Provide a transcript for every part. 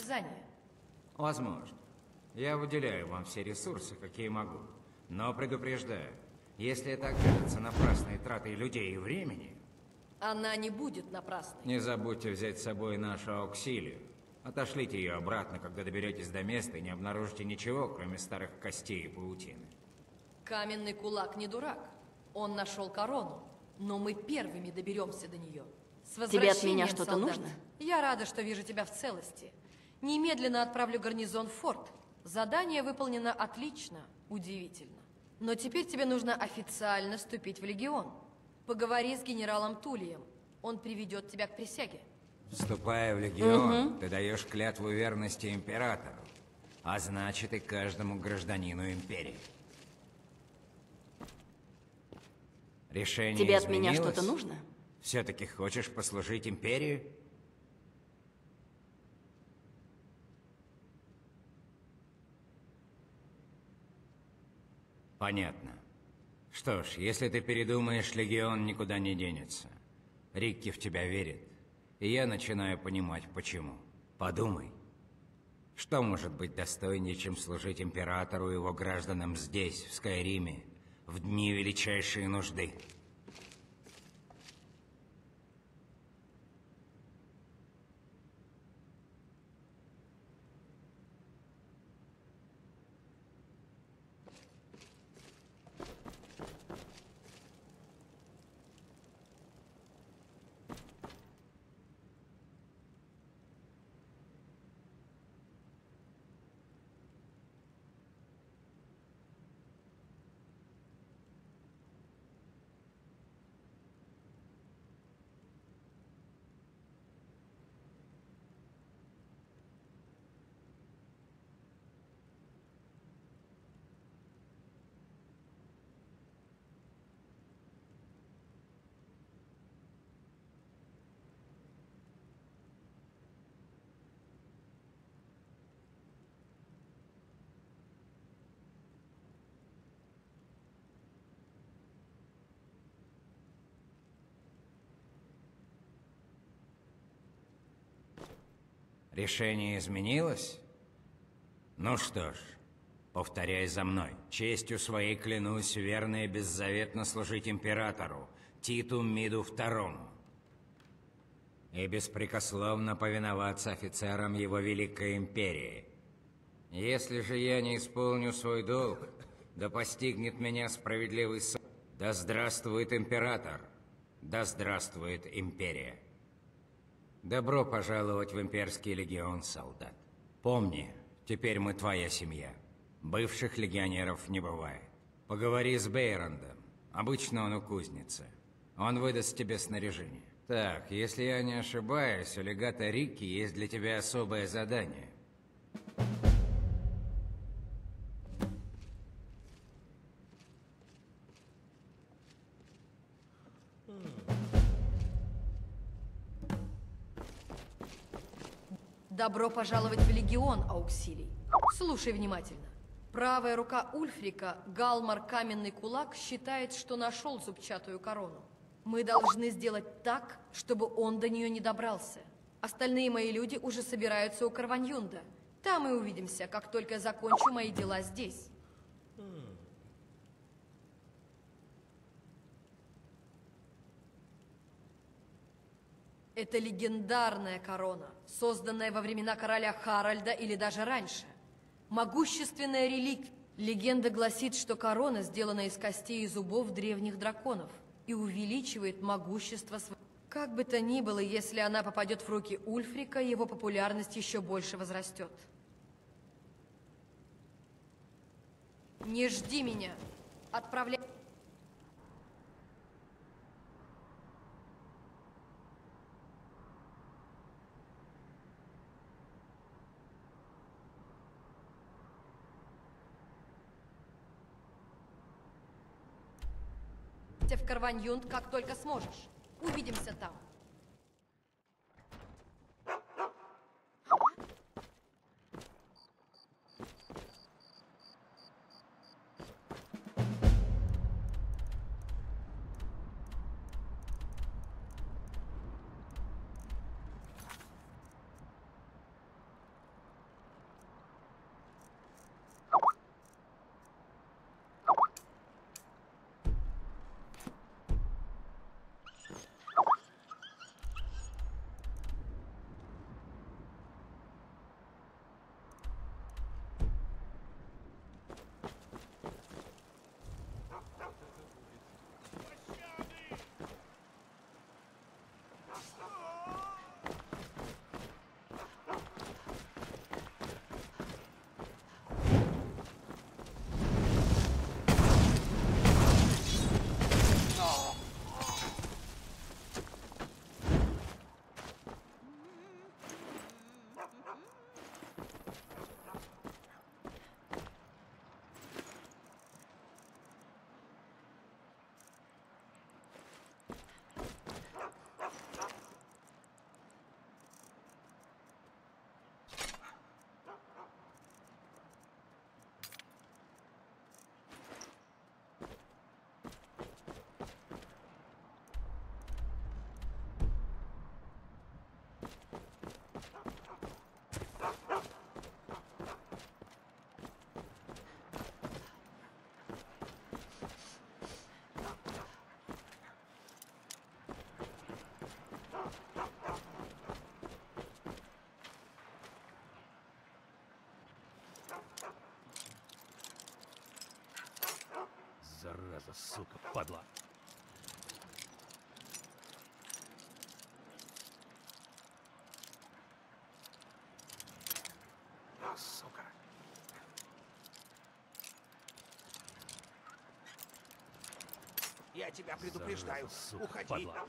состязание. Возможно. Я выделяю вам все ресурсы, какие могу. Но предупреждаю, если это окажется напрасной тратой людей и времени... Она не будет напрасной. Не забудьте взять с собой нашу ауксилию. Отошлите ее обратно, когда доберетесь до места и не обнаружите ничего, кроме старых костей и паутины. Каменный кулак не дурак. Он нашел корону, но мы первыми доберемся до нее. С Тебе от меня что-то солдат. нужно? Я рада, что вижу тебя в целости. Немедленно отправлю гарнизон в форт. Задание выполнено отлично, удивительно. Но теперь тебе нужно официально вступить в легион. Поговори с генералом Тулием. Он приведет тебя к присяге. Вступая в легион, ты даешь клятву верности императору, а значит и каждому гражданину империи. Решение Тебе от меня изменилось? что-то нужно? Все-таки хочешь послужить империи? Понятно. Что ж, если ты передумаешь, легион никуда не денется. Рикки в тебя верит. И я начинаю понимать, почему. Подумай. Что может быть достойнее, чем служить императору и его гражданам здесь, в Скайриме, в дни величайшей нужды? Решение изменилось? Ну что ж, повторяй за мной. Честью своей клянусь верно и беззаветно служить императору, Титу Миду Второму, и беспрекословно повиноваться офицерам его великой империи. Если же я не исполню свой долг, да постигнет меня справедливый суд. Да здравствует император, да здравствует империя. Добро пожаловать в имперский легион, солдат. Помни, теперь мы твоя семья. Бывших легионеров не бывает. Поговори с Бейрандом. Обычно он у кузницы. Он выдаст тебе снаряжение. Так, если я не ошибаюсь, у легата Рикки есть для тебя особое задание. Добро пожаловать в легион, Ауксилий. Слушай внимательно. Правая рука Ульфрика, Галмар Каменный Кулак, считает, что нашел зубчатую корону. Мы должны сделать так, чтобы он до нее не добрался. Остальные мои люди уже собираются у Карваньюнда. Там и увидимся, как только закончу мои дела здесь. Это легендарная корона, созданная во времена короля Харальда или даже раньше. Могущественная реликвия. Легенда гласит, что корона сделана из костей и зубов древних драконов и увеличивает могущество своего. Как бы то ни было, если она попадет в руки Ульфрика, его популярность еще больше возрастет. Не жди меня. Отправляй. В Карваньюнд, как только сможешь. Увидимся там. Зараза, сука, падла. Сука. Я тебя предупреждаю. Зараза, сука, Уходи. падла.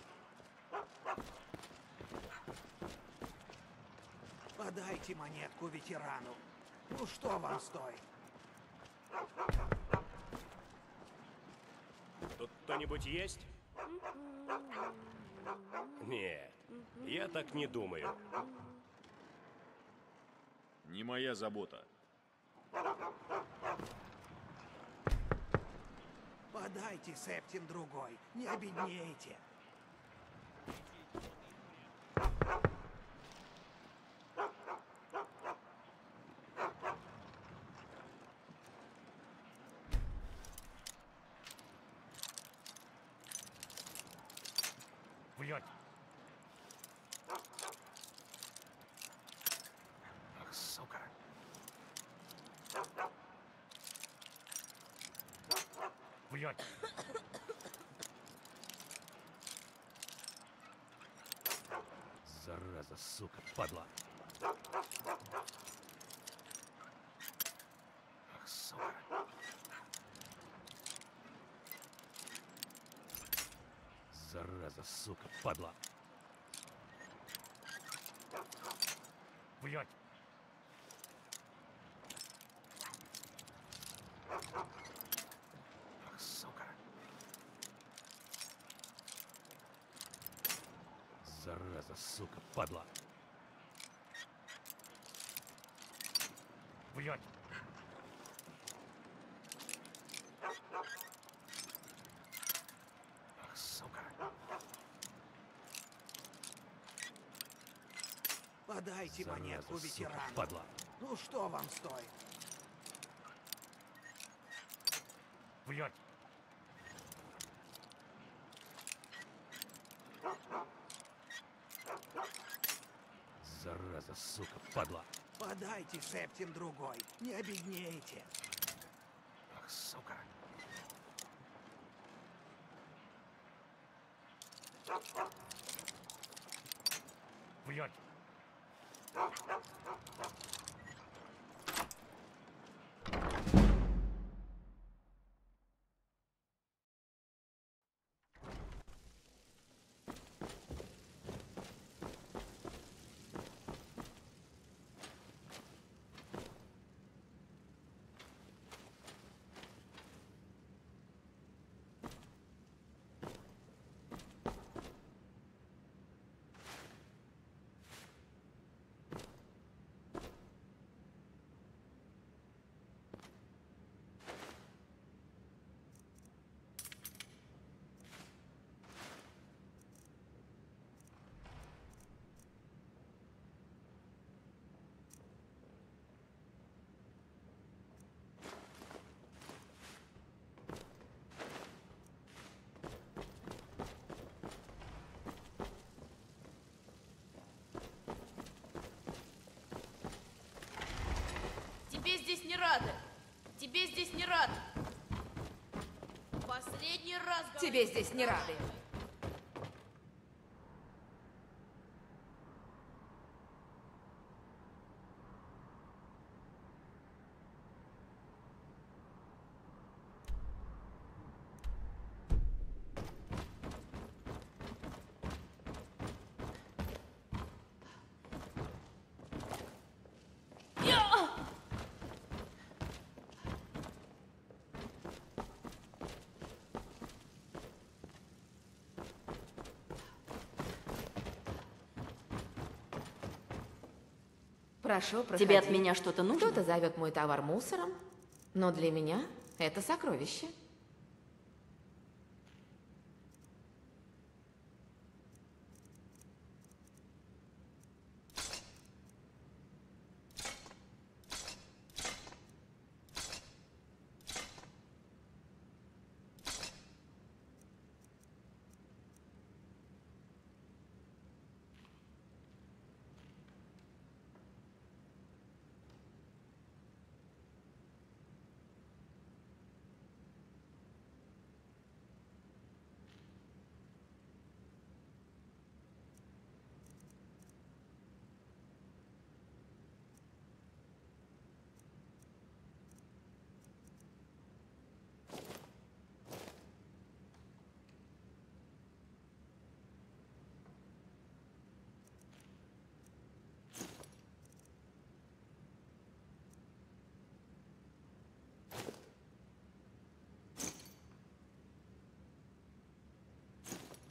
Подайте монетку ветерану. Ну что вам стоит? Тут кто-нибудь есть? Нет, я так не думаю. Не моя забота. Подайте септим другой. Не обеднейте. Блядь. Ах, сука. Блядь. Зараза, сука, падла. Ах, сука. Зараза, сука, падла. Блядь. Ах, сука. Зараза, сука, падла. Блядь. Ах, сука. Подайте Зараза, монетку сука, ветерану. падла. Ну что вам стоит? Блядь. Зараза, сука, падла. Подайте септим другой. Не обеднейте. Ах, сука. Блядь. Тебе здесь не рады. Тебе здесь не рады. Последний раз говорю. Тебе здесь не рады. Прошу, проходи. Тебе от меня что-то нужно? Кто-то зовет мой товар мусором, но для меня это сокровище.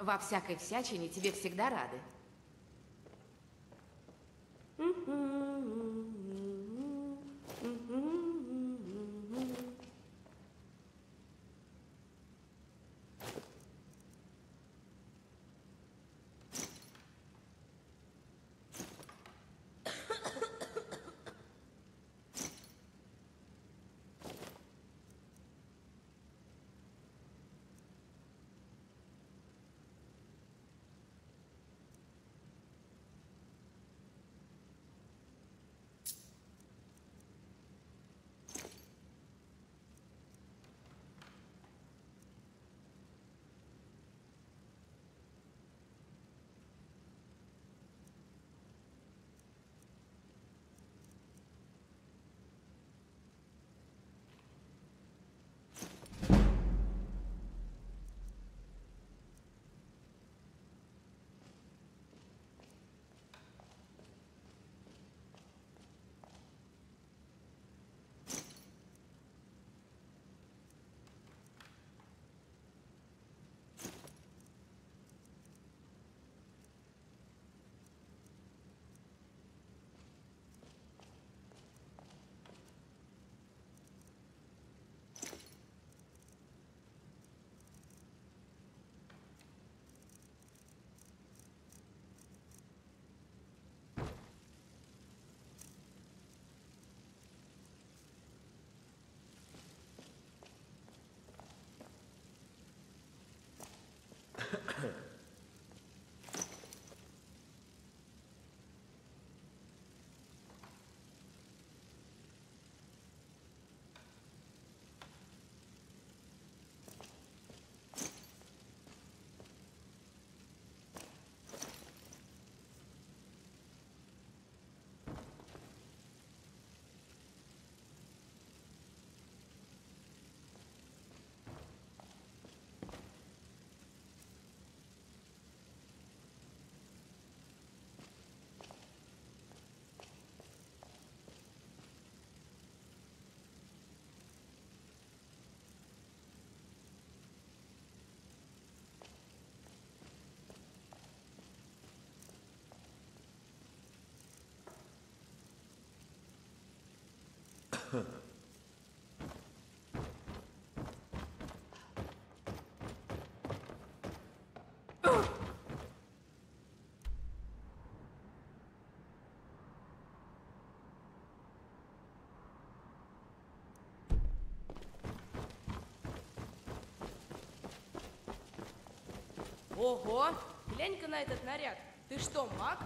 Во всякой всячине тебе всегда рады. Ого! Глянь-ка на этот наряд. Ты что, маг?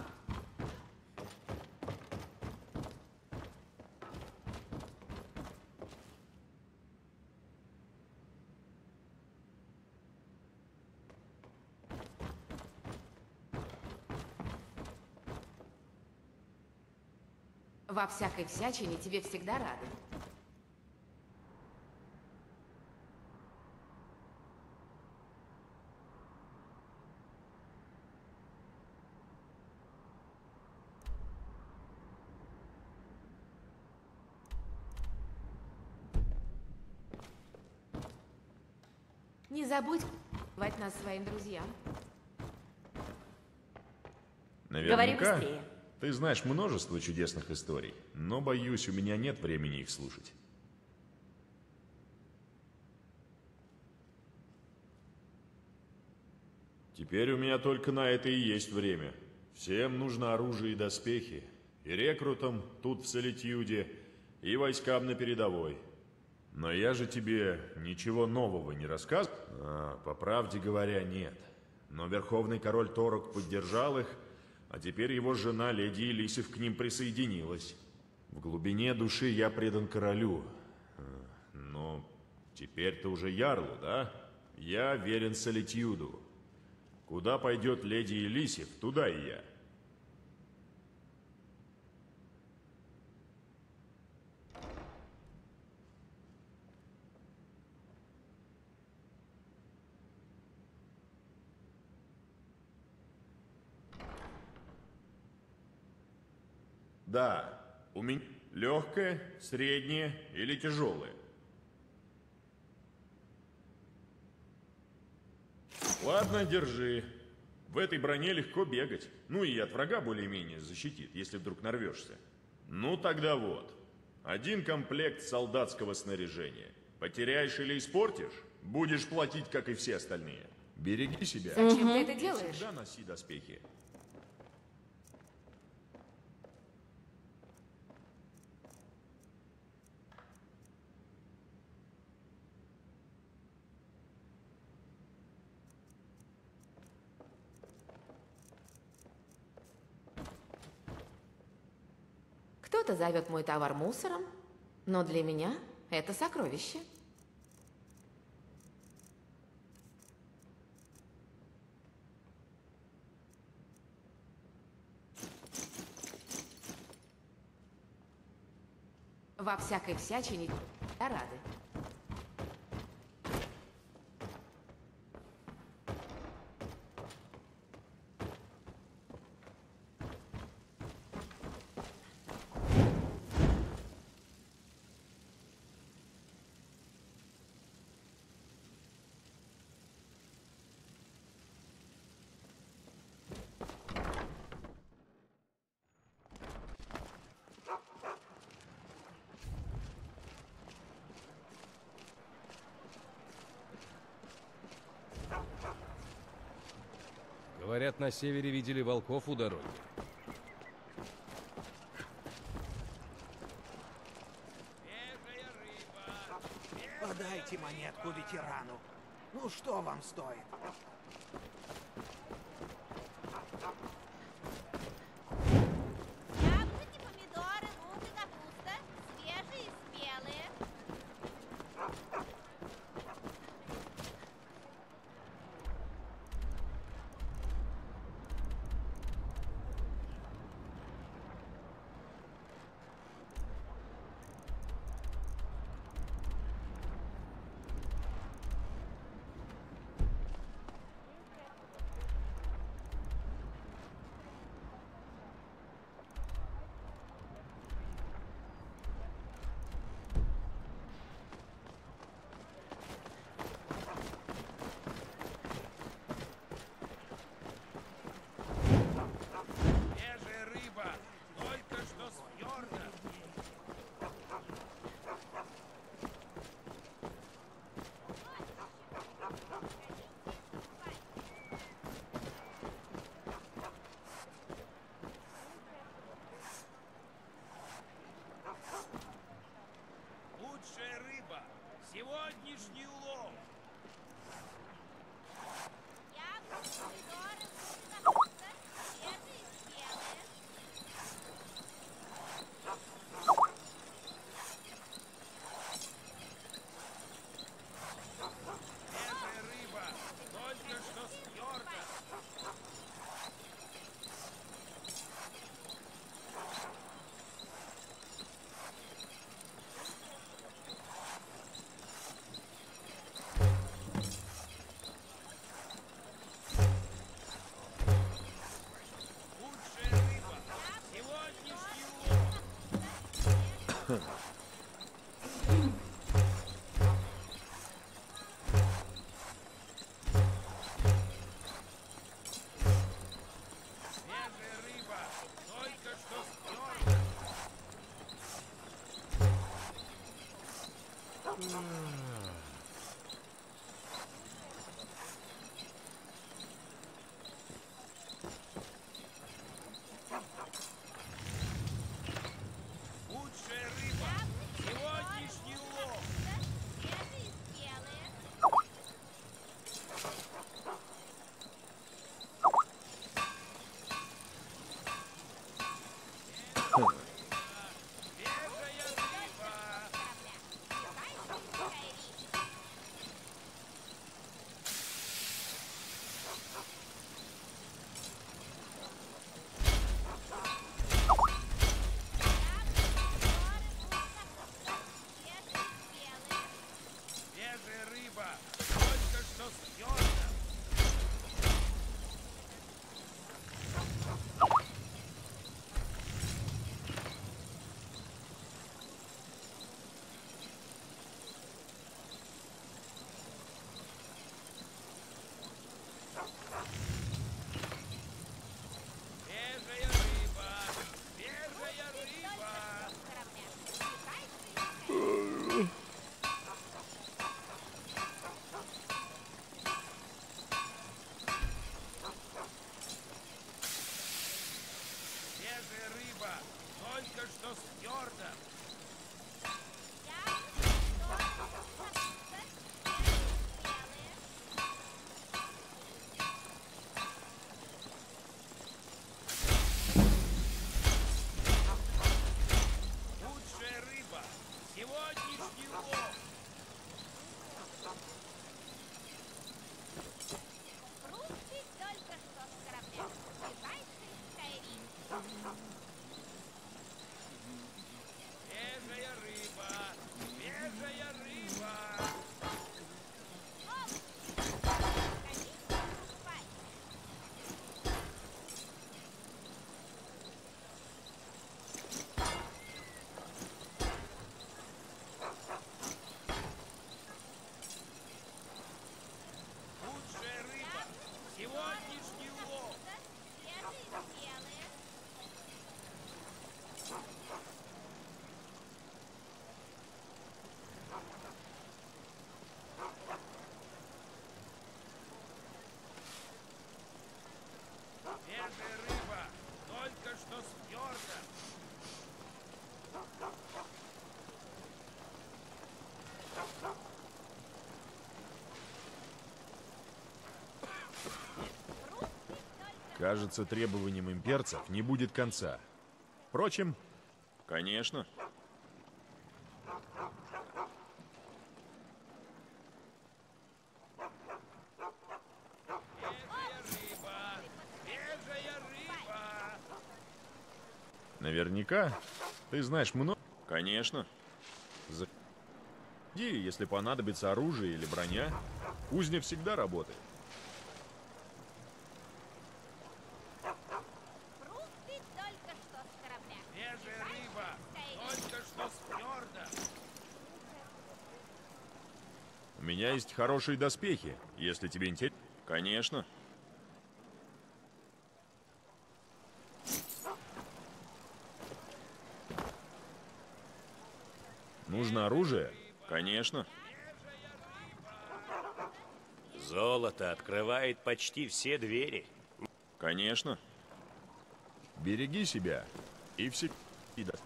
Во всякой всячине тебе всегда рады. Не забудь звать нас своим друзьям. Говори Наверняка быстрее. ты знаешь множество чудесных историй, но, боюсь, у меня нет времени их слушать. Теперь у меня только на это и есть время. Всем нужно оружие и доспехи. И рекрутам тут в Солитьюде, и войскам на передовой. Но я же тебе ничего нового не рассказывал. По правде говоря, нет. Но Верховный Король Торок поддержал их, а теперь его жена леди Элисив к ним присоединилась. В глубине души я предан королю. Но теперь-то уже ярлу, да? Я верен Солитьюду. Куда пойдет леди Элисив, туда и я. Да, у меня легкое, среднее или тяжелое. Ладно, держи. В этой броне легко бегать. Ну и от врага более-менее защитит, если вдруг нарвешься. Ну тогда вот. 1 комплект солдатского снаряжения. Потеряешь или испортишь, будешь платить, как и все остальные. Береги себя. Зачем ты это делаешь? Всегда носи доспехи. Кто-то зовет мой товар мусором, но для меня это сокровище. Во всякой всячине я рады. Говорят, на севере видели волков у дороги. Подайте монетку ветерану. Ну что вам стоит? Яблоки, помидоры, лук и капуста. Свежие и спелые. Свежая рыба, только что с фьорда. Лучшая рыба, сегодняшний улов. Яблоки, помидоры, лук и капуста. Свежие и спелые. Свежая рыба, только что с фьорда. Лучшая рыба, сегодняшний улов. Свежая рыба, только что с фьорда. Лучшая рыба, сегодняшний улов. Свежие и спелые. Свежая рыба. Свежая рыба, только что с фьорда. Свежая рыба, только что с фьорда. Я что? Лучшая рыба, сегодняшний улов. Русский только что с корабля. Ближайший Skyrim. Свежая рыба, свежая рыба. Конечно, покупай. Лучшая рыба, сегодняшний улов. Свежие белые. Свежая рыба, только что с фьорда. Кажется, требованиям имперцев не будет конца. Впрочем, конечно. Свежая рыба, свежая рыба. Наверняка. Ты знаешь много. Конечно. Заходи, если понадобится оружие или броня. Кузня всегда работает. Русский только что с корабля. Свежая рыба, только что с фьорда. У меня есть хорошие доспехи, если тебе интересно. Конечно. Нужно оружие? Конечно. Золото открывает почти все двери. Конечно. Береги себя. И все... и доспехи.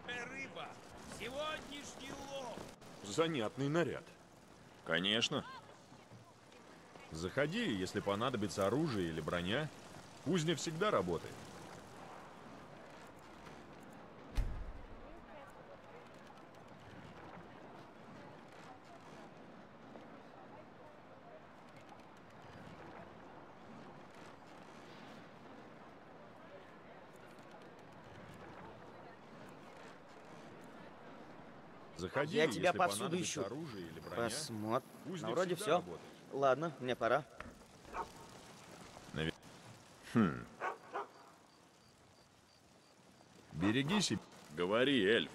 Рыба, сегодняшний улов. Занятный наряд. Конечно. Заходи, если понадобится оружие или броня. Кузня всегда работает. Заходи, Я тебя если повсюду понадобится ищу. оружие или броня. Посмотрим. Кузня Ну, вроде всегда все. работает. Ладно, мне пора. Береги себя. Говори, эльф.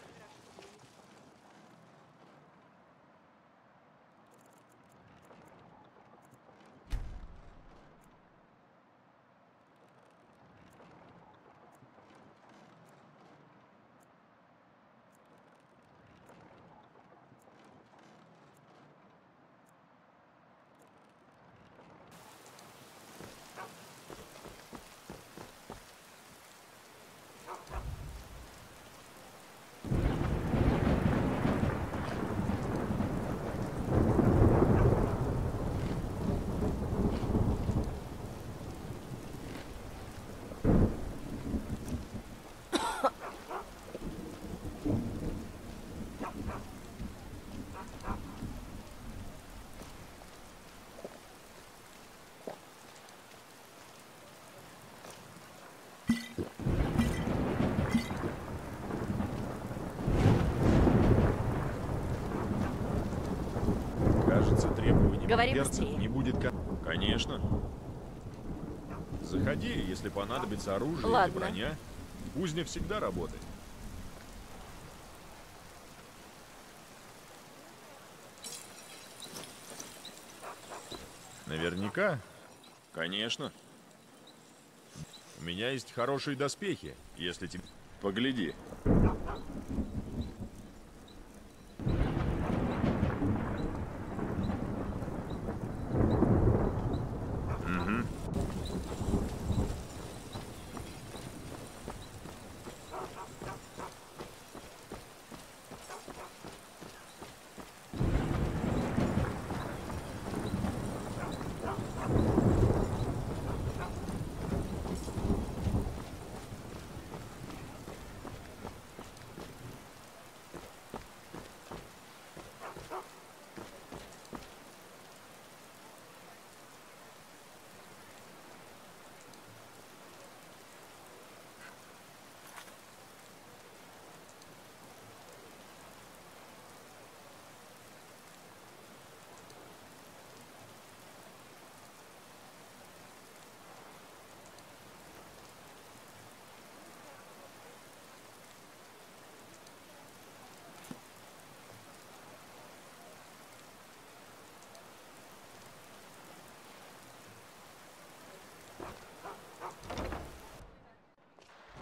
Кажется, требований Говори имперцев быстрее. не будет. Конечно. Заходи, если понадобится оружие Ладно. или броня. Кузня всегда работает. Наверняка. Конечно. У меня есть хорошие доспехи, если тебе... Погляди.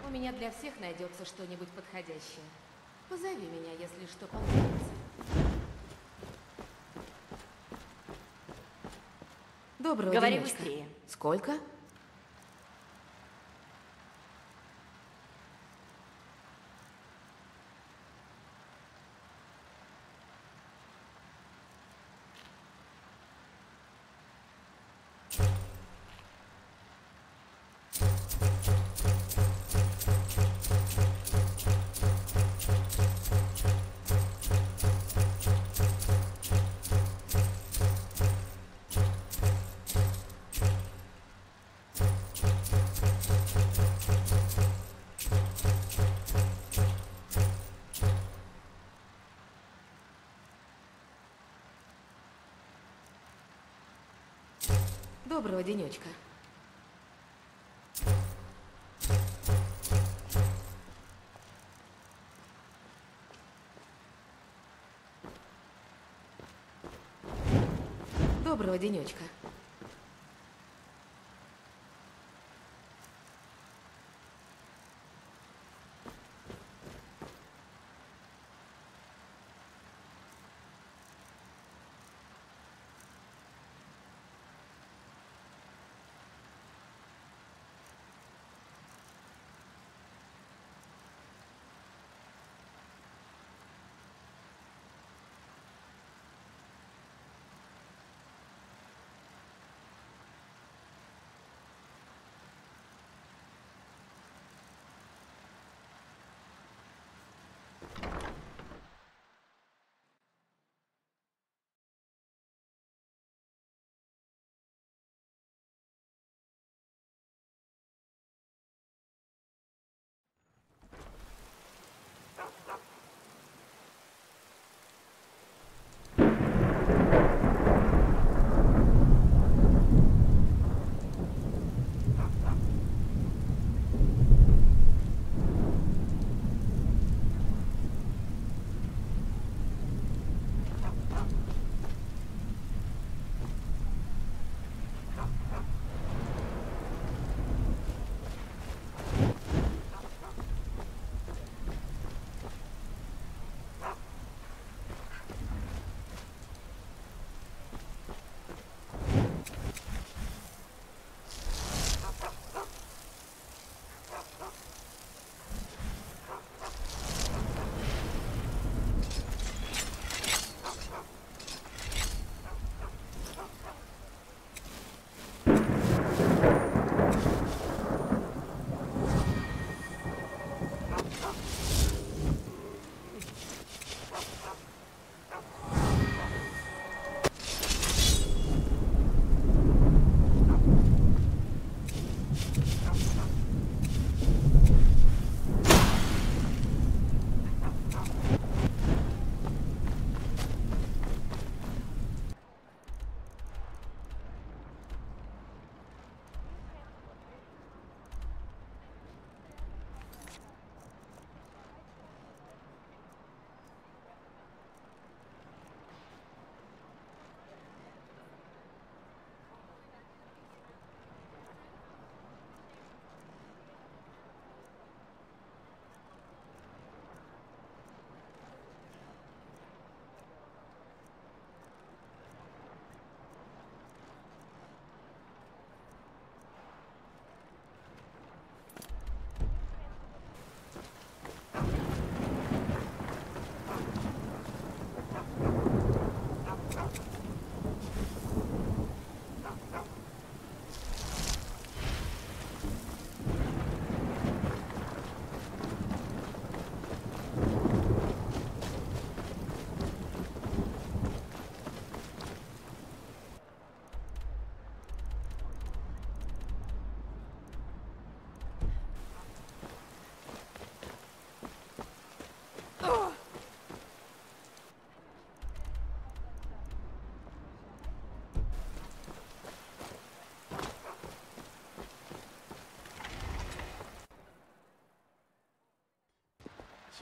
У меня для всех найдется что-нибудь подходящее. Позови меня, если что понадобится. Доброго Говори денечка. быстрее. Сколько? Доброго денечка. Доброго денечка.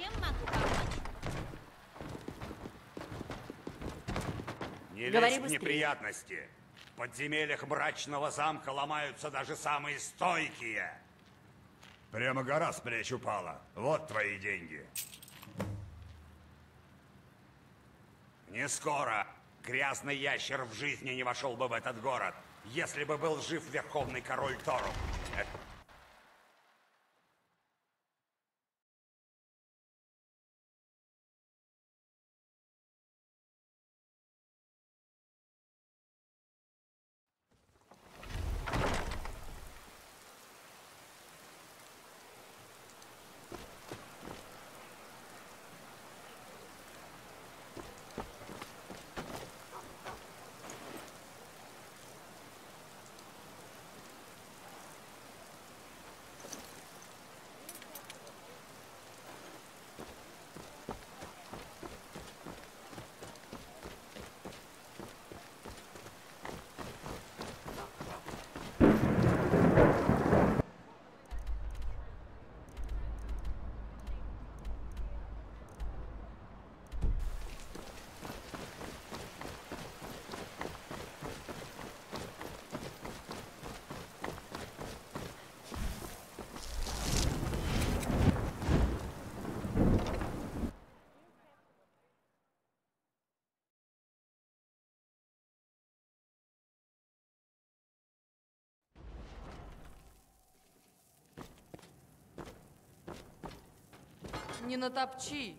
Чем могу помочь? Не Говори лезь в быстрее. неприятности. В подземельях мрачного замка ломаются даже самые стойкие. Прямо гора с плеч упала. Вот твои деньги. Не скоро. Грязный ящер в жизни не вошел бы в этот город, если бы был жив верховный король Тору. Не натопчи.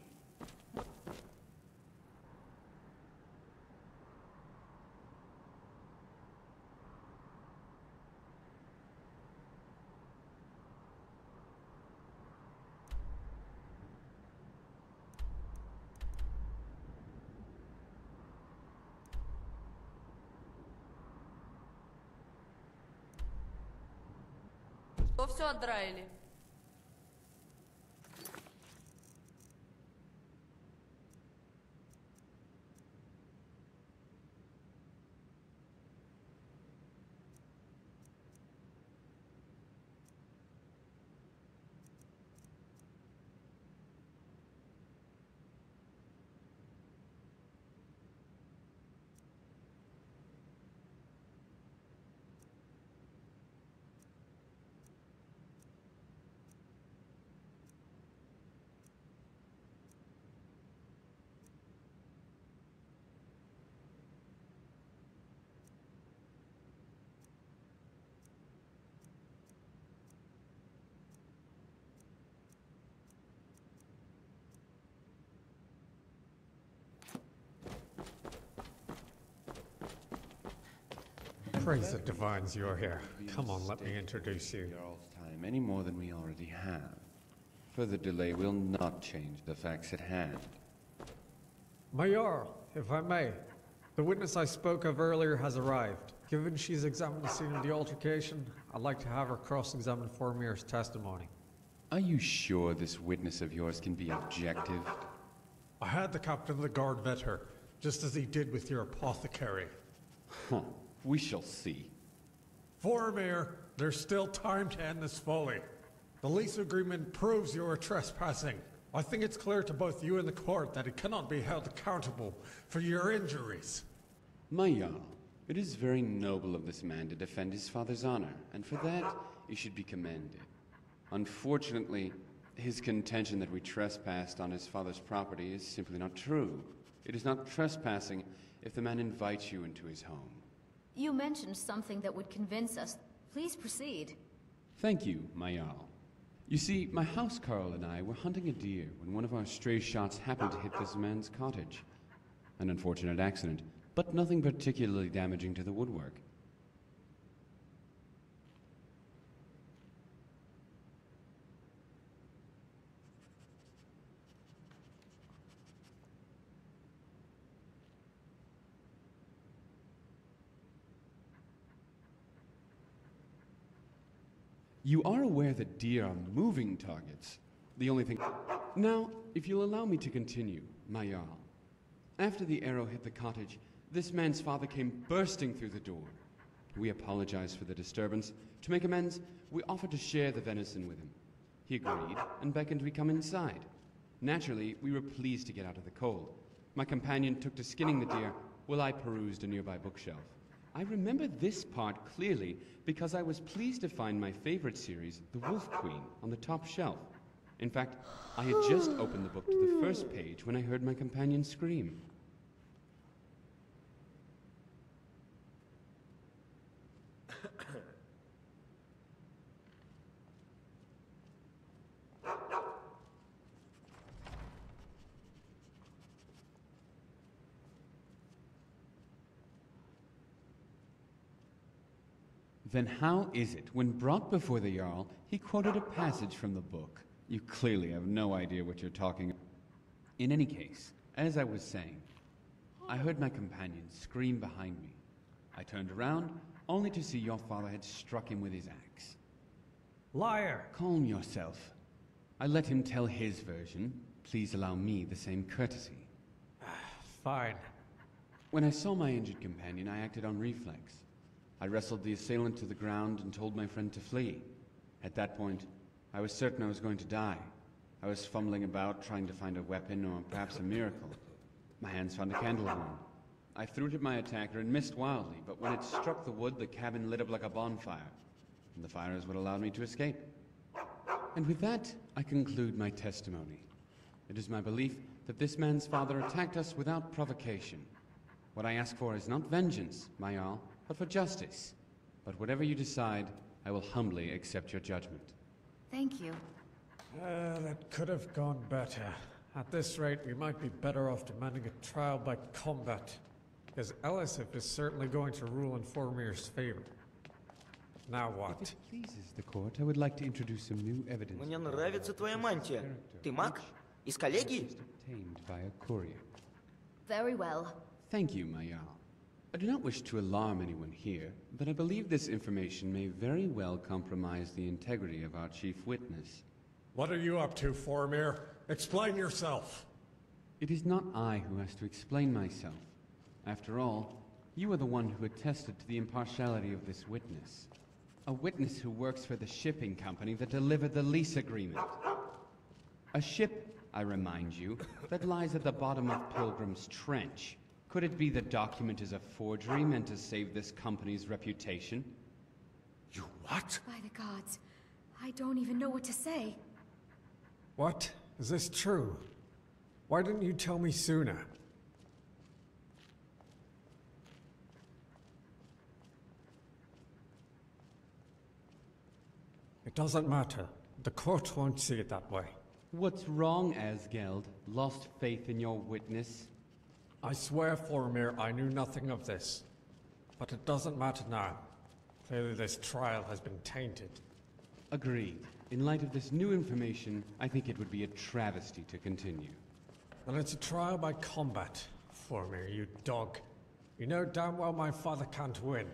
То все отдраили. Praise the divines you're here. Come on, let me introduce you. Time any more than we already have. Further delay will not change the facts at hand. Mayor, if I may, the witness I spoke of earlier has arrived. Given she's examined the scene of the altercation, I'd like to have her cross-examined for Mir's testimony. Are you sure this witness of yours can be objective? I had the captain of the guard vet her, just as he did with your apothecary. Huh. We shall see. Vormir, there's still time to end this folly. The lease agreement proves you are trespassing. I think it's clear to both you and the court that it cannot be held accountable for your injuries. My Jarl, it is very noble of this man to defend his father's honor, and for that, he should be commended. Unfortunately, his contention that we trespassed on his father's property is simply not true. It is not trespassing if the man invites you into his home. You mentioned something that would convince us. Please proceed. Thank you, my Jarl. You see, my housecarl and I were hunting a deer when one of our stray shots happened to hit this man's cottage. An unfortunate accident, but nothing particularly damaging to the woodwork. You are aware that deer are moving targets. The only thing... Now, if you'll allow me to continue, my Jarl. After the arrow hit the cottage, this man's father came bursting through the door. We apologized for the disturbance. To make amends, we offered to share the venison with him. He agreed and beckoned we come inside. Naturally, we were pleased to get out of the cold. My companion took to skinning the deer, while I perused a nearby bookshelf. I remember this part clearly because I was pleased to find my favorite series, The Wolf Queen, on the top shelf. In fact, I had just opened the book to the first page when I heard my companion scream. Then how is it, when brought before the Jarl, he quoted a passage from the book? You clearly have no idea what you're talking about. In any case, as I was saying, I heard my companion scream behind me. I turned around, only to see your father had struck him with his axe. Liar! Calm yourself. I let him tell his version. Please allow me the same courtesy. Fine. When I saw my injured companion, I acted on reflex. I wrestled the assailant to the ground and told my friend to flee. At that point, I was certain I was going to die. I was fumbling about, trying to find a weapon or perhaps a miracle. My hands found a candle horn. I threw it at my attacker and missed wildly, but when it struck the wood, the cabin lit up like a bonfire. And the fire is what allowed me to escape. And with that, I conclude my testimony. It is my belief that this man's father attacked us without provocation. What I ask for is not vengeance, my Jarl, but for justice. But whatever you decide, I will humbly accept your judgment. Thank you. That could have gone better. At this rate, we might be better off demanding a trial by combat, because Elisif is certainly going to rule in Formir's favor. Now what? If it pleases the court, I would like to introduce some new evidence. Мне нравится твоя мантия. Ты маг? Из коллегии? Obtained by a courier. Very well. Thank you, my Jarl. I do not wish to alarm anyone here, but I believe this information may very well compromise the integrity of our chief witness. What are you up to, Formir? Explain yourself. It is not I who has to explain myself. After all, you are the one who attested to the impartiality of this witness. A witness who works for the shipping company that delivered the lease agreement. A ship, I remind you, that lies at the bottom of Pilgrim's Trench. Could it be the document is a forgery meant to save this company's reputation? You what? By the gods, I don't even know what to say. What? Is this true? Why didn't you tell me sooner? It doesn't matter. The court won't see it that way. What's wrong, Asgeld? Lost faith in your witness? I swear, Formir, I knew nothing of this. But it doesn't matter now. Clearly this trial has been tainted. Agreed. In light of this new information, I think it would be a travesty to continue. Then it's a trial by combat, Formir, you dog. You know damn well my father can't win.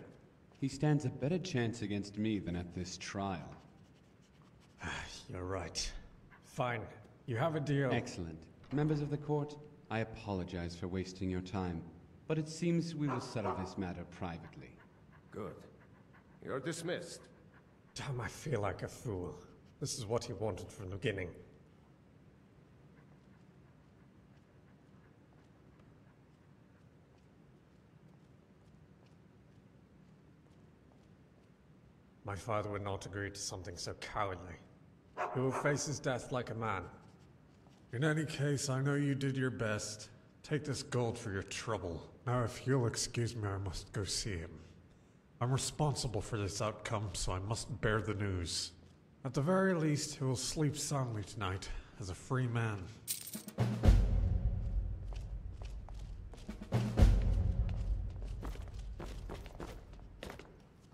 He stands a better chance against me than at this trial. You're right. Fine. You have a deal. Excellent. Members of the court, I apologize for wasting your time, but it seems we will settle this matter privately. Good. You're dismissed. Damn, I feel like a fool. This is what he wanted from the beginning. My father would not agree to something so cowardly. He will face his death like a man. In any case, I know you did your best. Take this gold for your trouble. Now, if you'll excuse me, I must go see him. I'm responsible for this outcome, so I must bear the news. At the very least, he will sleep soundly tonight, as a free man.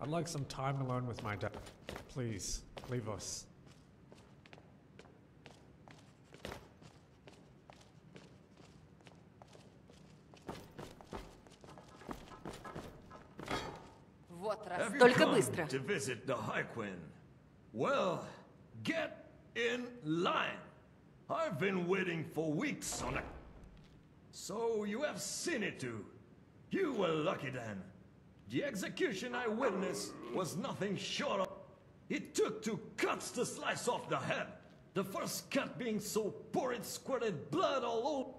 I'd like some time alone with my dad. Please, leave us. Have you come быстро. to visit the Harquin? Well, get in line. I've been waiting for weeks on it. So you have seen it too. You were lucky then. The execution I witnessed was nothing short of... It took 2 cuts to slice off the head. The first cut being so poor it squirted blood all over.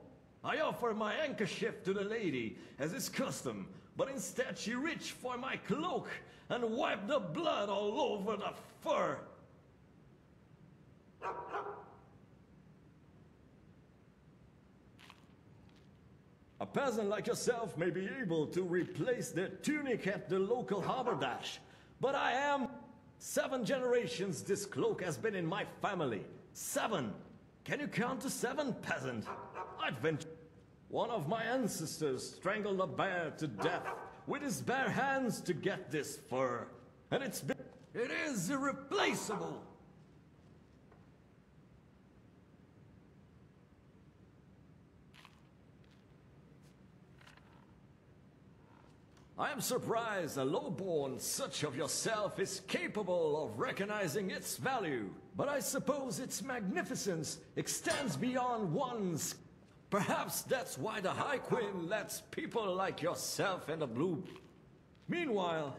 I offered my handkerchief to the lady, as is custom, but instead she reached for my cloak and wiped the blood all over the fur. A peasant like yourself may be able to replace the tunic at the local haberdash, but I am. 7 generations this cloak has been in my family. 7. Can you count to 7, peasant? I'd venture. One of my ancestors strangled a bear to death with his bare hands to get this fur. And it is irreplaceable. I am surprised a lowborn such of yourself is capable of recognizing its value. But I suppose its magnificence extends beyond one's. Perhaps that's why the High Queen lets people like yourself in the blue. Meanwhile,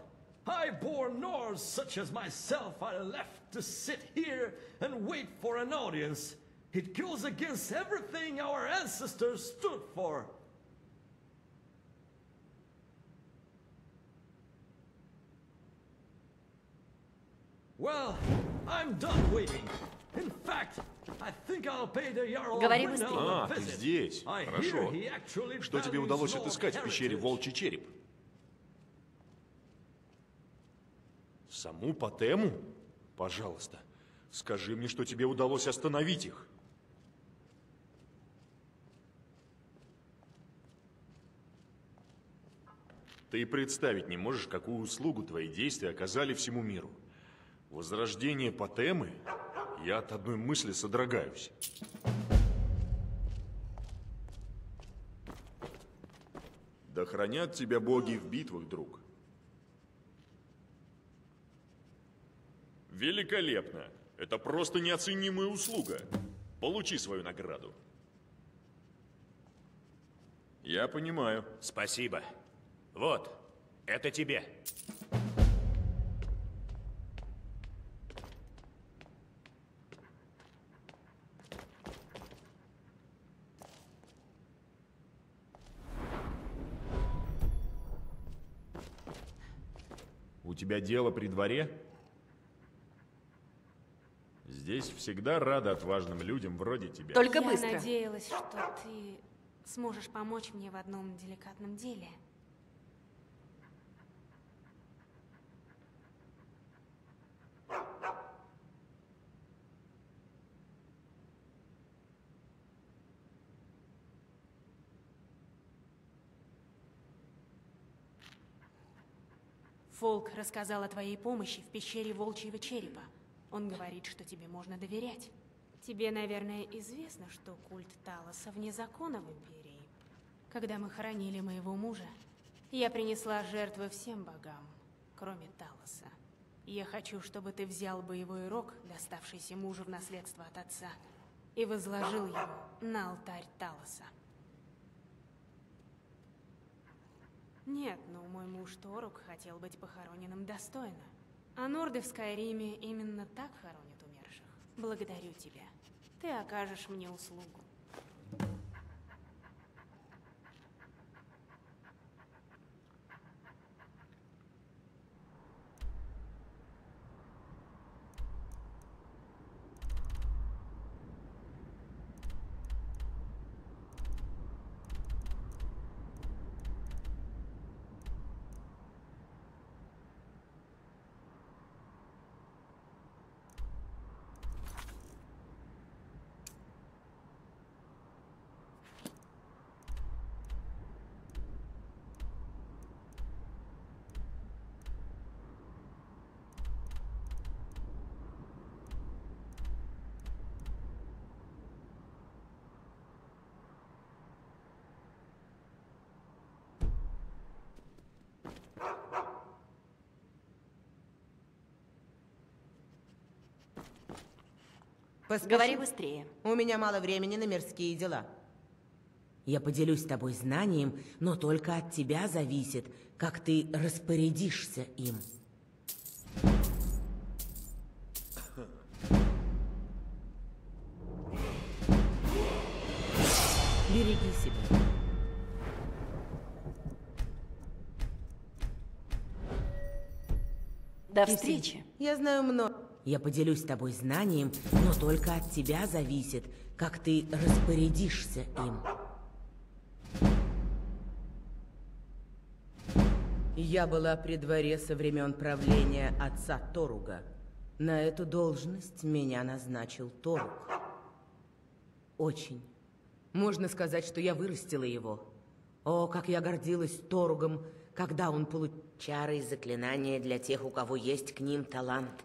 high-born Norse such as myself are left to sit here and wait for an audience. It goes against everything our ancestors stood for. Well, I'm done waiting. In fact, I think I'll pay the Jarl Говори быстрее. А, ты здесь. Хорошо. Что тебе удалось отыскать в пещере Волчий Череп? Саму Патему? Пожалуйста, скажи мне, что тебе удалось остановить их. Ты и представить не можешь, какую услугу твои действия оказали всему миру. Возрождение Патемы? Я от одной мысли содрогаюсь. Да хранят тебя боги в битвах, друг. Великолепно! Это просто неоценимая услуга. Получи свою награду. Я понимаю. Спасибо. Вот, это тебе. У тебя дело при дворе? Здесь всегда рада отважным людям вроде тебя. Только быстро. Я надеялась, что ты сможешь помочь мне в одном деликатном деле. Фолк рассказал о твоей помощи в пещере Волчьего Черепа. Он говорит, что тебе можно доверять. Тебе, наверное, известно, что культ Талоса вне закона в Империи. Когда мы хоронили моего мужа, я принесла жертвы всем богам, кроме Талоса. Я хочу, чтобы ты взял боевой рог, доставшийся мужу в наследство от отца, и возложил его на алтарь Талоса. Нет, но мой муж Торук хотел быть похороненным достойно. А норды в Скайриме именно так хоронят умерших. Благодарю тебя. Ты окажешь мне услугу. Говори быстрее. У меня мало времени на мирские дела. Я поделюсь с тобой знанием, но только от тебя зависит, как ты распорядишься им. Береги себя. До встречи. Я знаю много. Я поделюсь с тобой знанием, но только от тебя зависит, как ты распорядишься им. Я была при дворе со времен правления отца Торуга. На эту должность меня назначил Торуг. Очень. Можно сказать, что я вырастила его. О, как я гордилась Торугом, когда он получил чары и заклинания для тех, у кого есть к ним талант.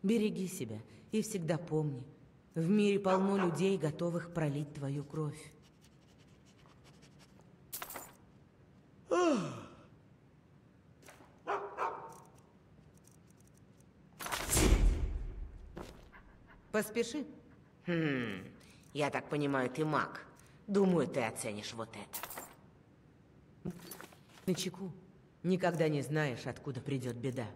Береги себя и всегда помни, в мире полно людей, готовых пролить твою кровь. Поспеши. Я так понимаю, ты маг. Думаю, ты оценишь вот это. Начеку. Никогда не знаешь, откуда придет беда.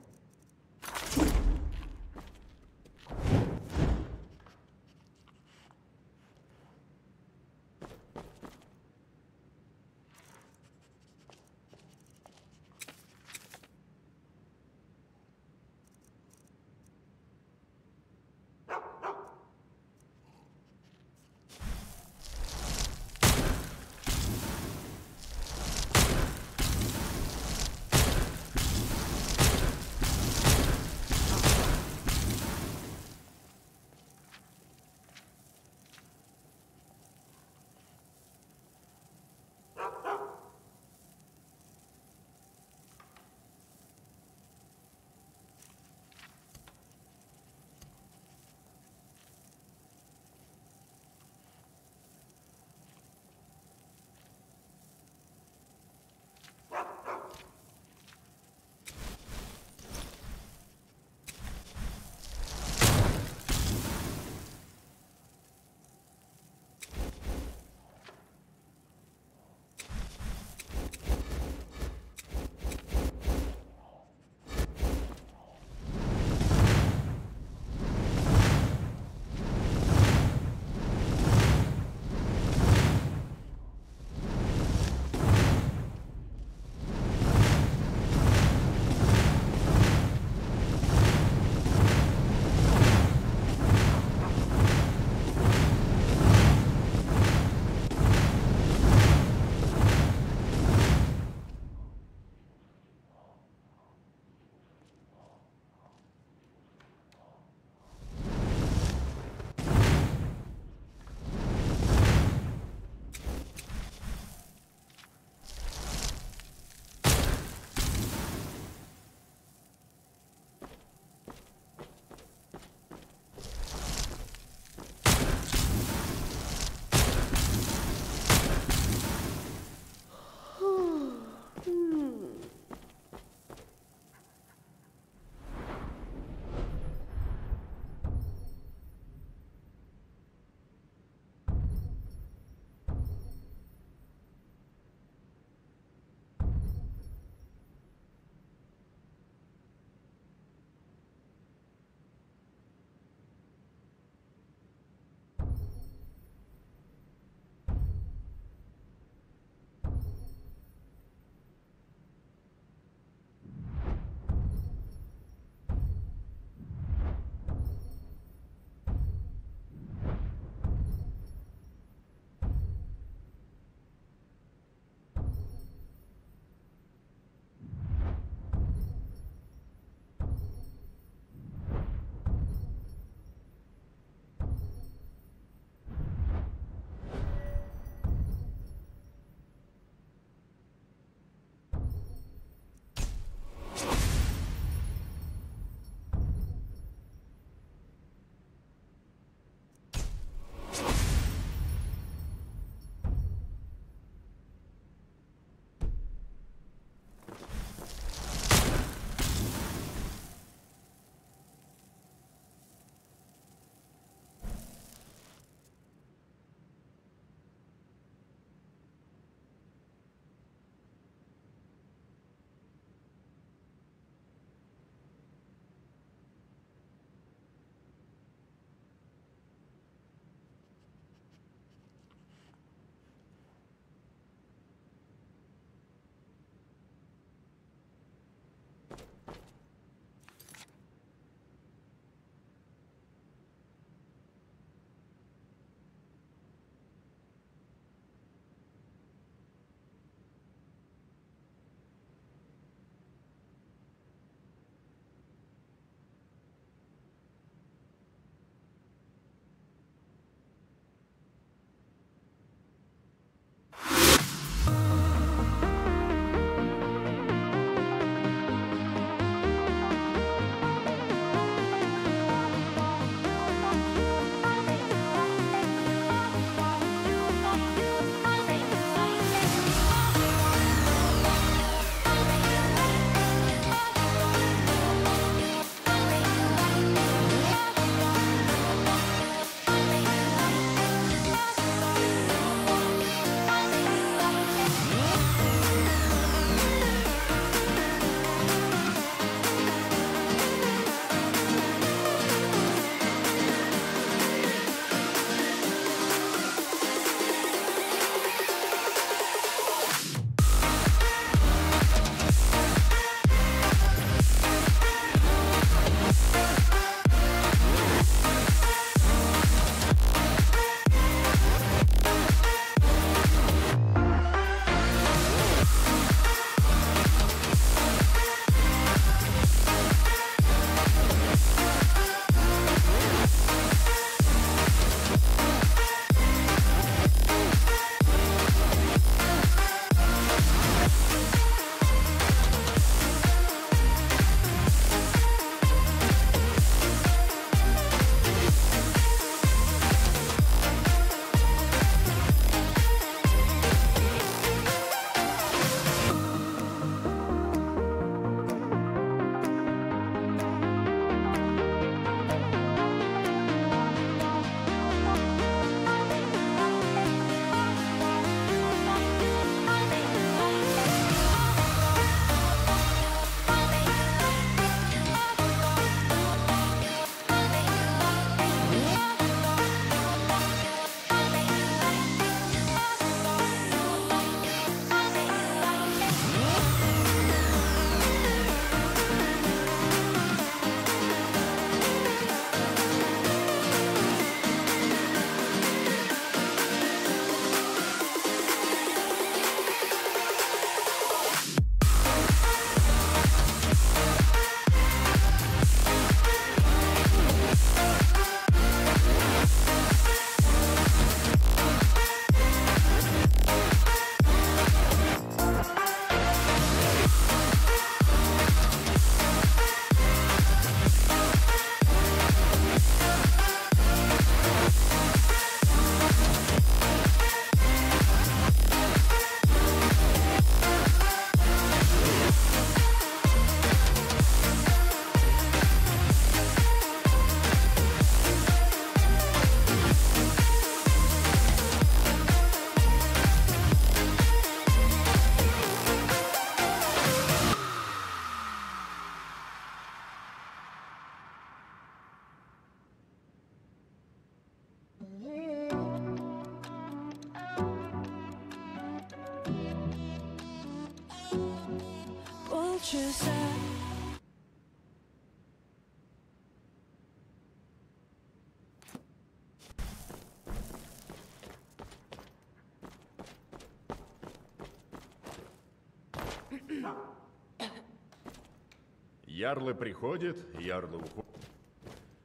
Ярлы приходят, ярлы уходят.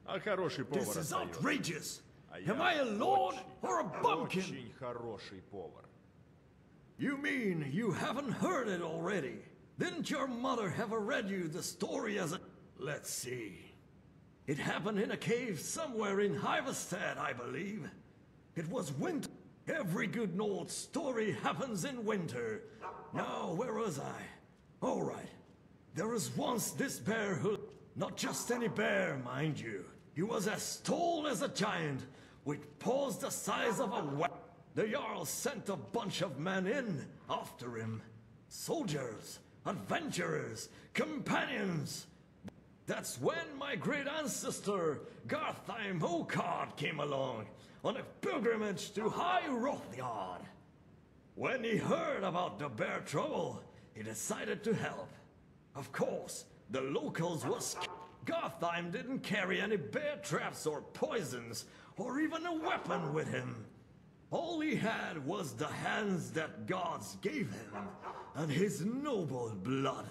А хороший повар This is остается. outrageous. А Am я I a lord очень, or a bumpkin? очень хороший повар. You mean you haven't heard it already? Didn't your mother ever read you the story as a... Let's see. It happened in a cave somewhere in Hiverstead, I believe. It was winter. Every good Nord story happens in winter. Now, where was I? All right. There was once this bear who... Not just any bear, mind you. He was as tall as a giant, with paws the size of a The Jarl sent a bunch of men in after him. Soldiers, adventurers, companions. That's when my great ancestor, Gartheim Hokard, came along on a pilgrimage to High Rothyard. When he heard about the bear trouble, he decided to help. Of course, the locals was... Gartheim didn't carry any bear traps or poisons, or even a weapon with him. All he had was the hands that gods gave him, and his noble blood.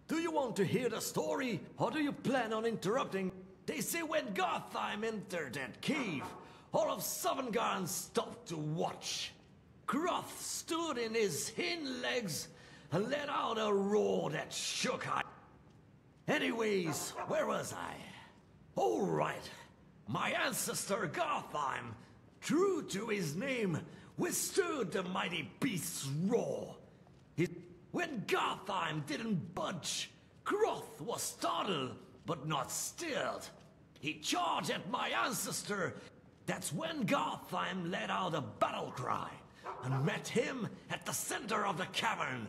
Do you want to hear the story, or do you plan on interrupting? They say when Gartheim entered that cave, all of Sovngarde stopped to watch. Groth stood in his hind legs and let out a roar that shook high. Anyways, where was I? All right. My ancestor Gartheim, true to his name, withstood the mighty beast's roar. When Gartheim didn't budge, Groth was startled, but not stilled. He charged at my ancestor. That's when Gartheim let out a battle cry and met him at the center of the cavern.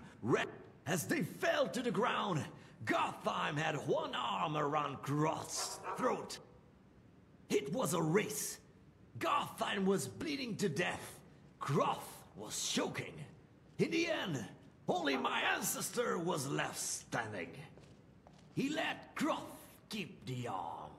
As they fell to the ground, Gartheim had one arm around Groth's throat. It was a race. Gartheim was bleeding to death. Groth was choking. In the end, only my ancestor was left standing. He let Groth keep the arm.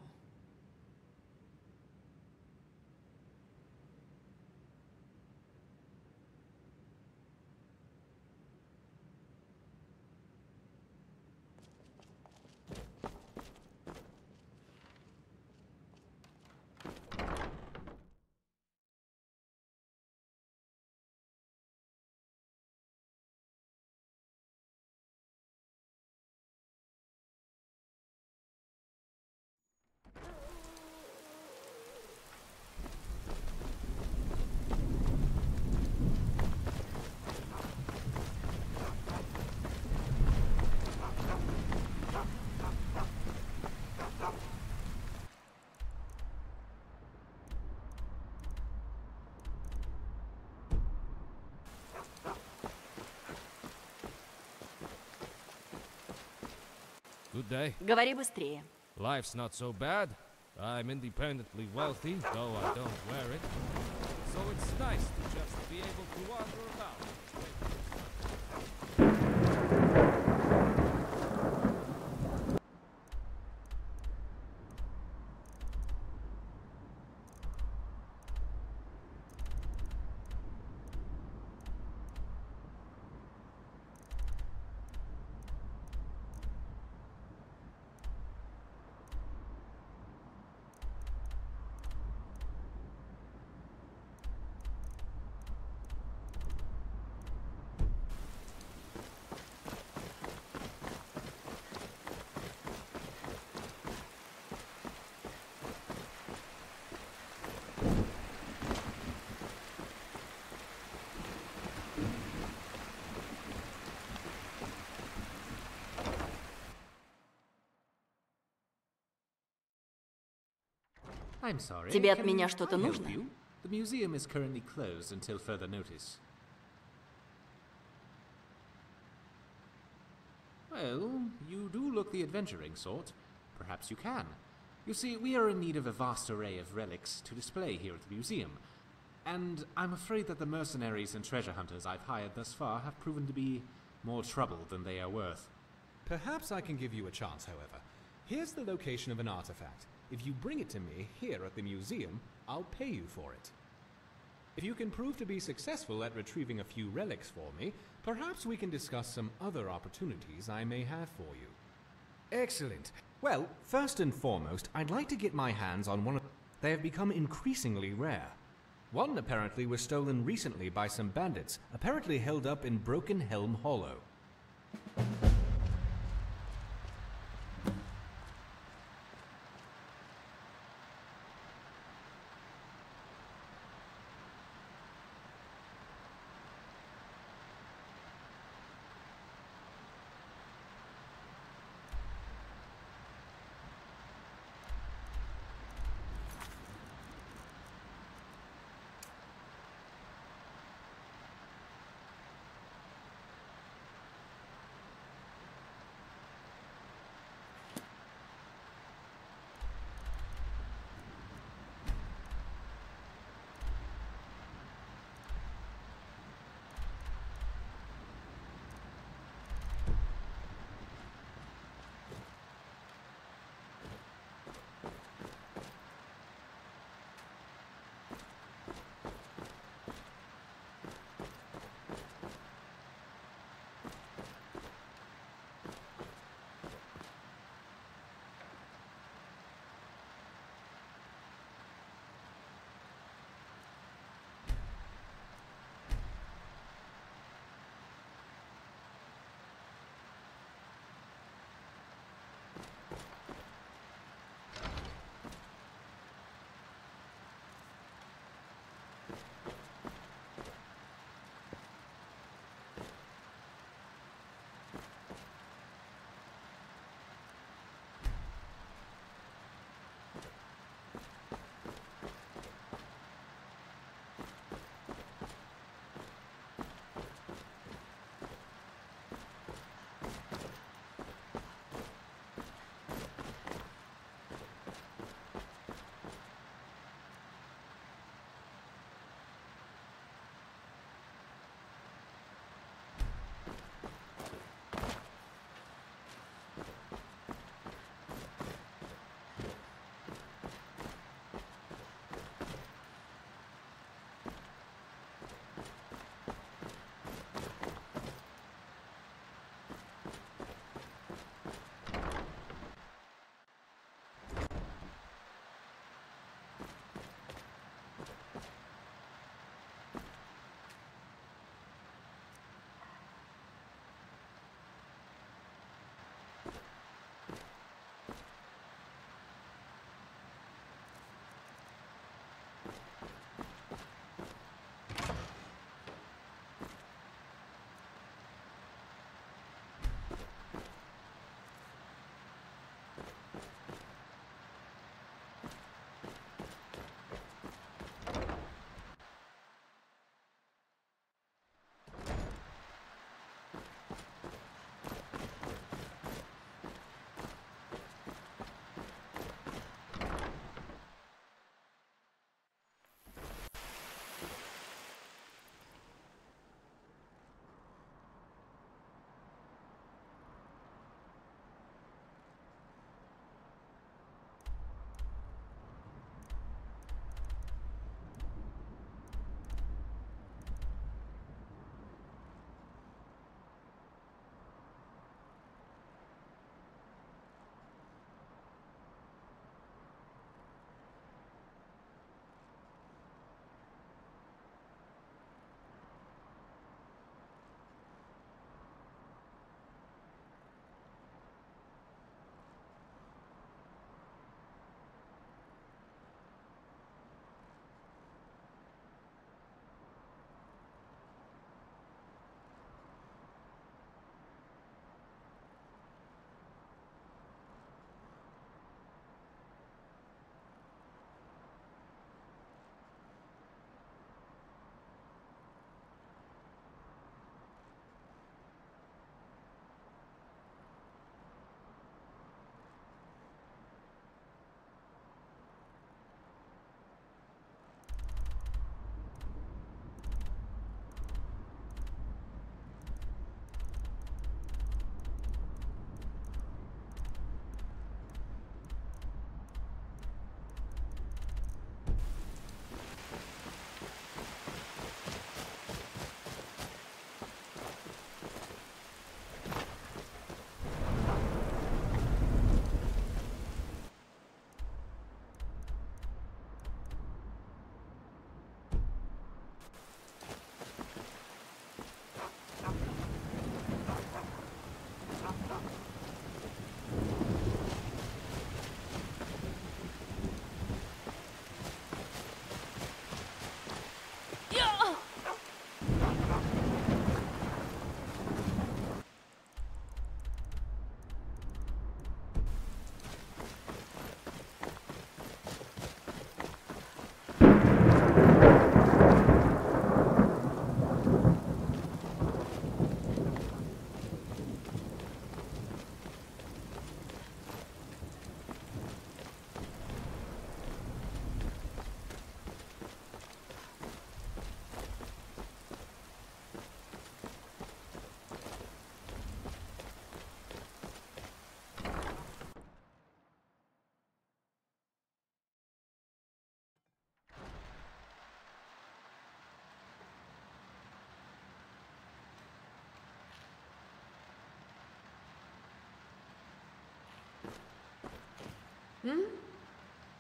Good day. Говори быстрее. Life's not so bad. I'm independently wealthy, though I don't wear it. So it's nice to just be able to wander about. I'm sorry. Тебе от меня что-то нужно? The museum is currently closed until further notice. Well, you do look the adventuring sort. Perhaps you can. You see, we are in need of a vast array of relics to display here at the museum. And I'm afraid that the mercenaries and treasure hunters I've hired thus far have proven to be more trouble than they are worth. Perhaps I can give you a chance, however. Here's the location of an artifact. If you bring it to me here at the museum, I'll pay you for it. If you can prove to be successful at retrieving a few relics for me, perhaps we can discuss some other opportunities I may have for you. Excellent. Well, first and foremost, I'd like to get my hands on one of... They have become increasingly rare. One apparently was stolen recently by some bandits, apparently held up in Broken Helm Hollow.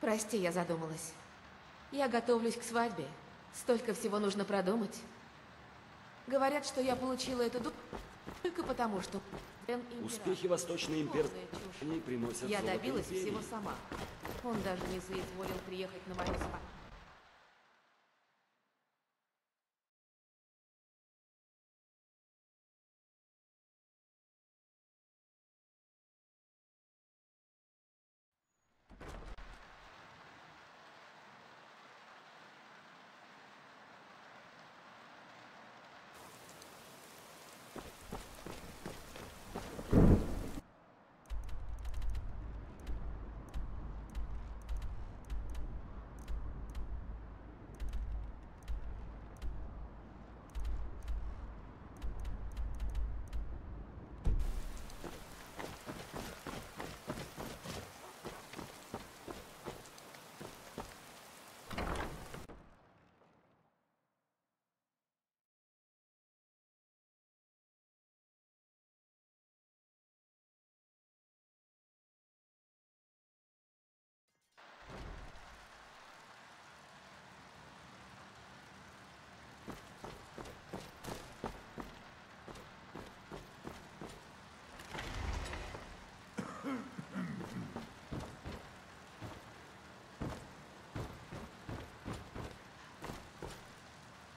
Прости, я задумалась. Я готовлюсь к свадьбе. Столько всего нужно продумать. Говорят, что я получила эту только потому, что... Успехи Восточной империи приносят Я золото добилась империи. всего сама. Он даже не соизволил приехать на мою свадьбу.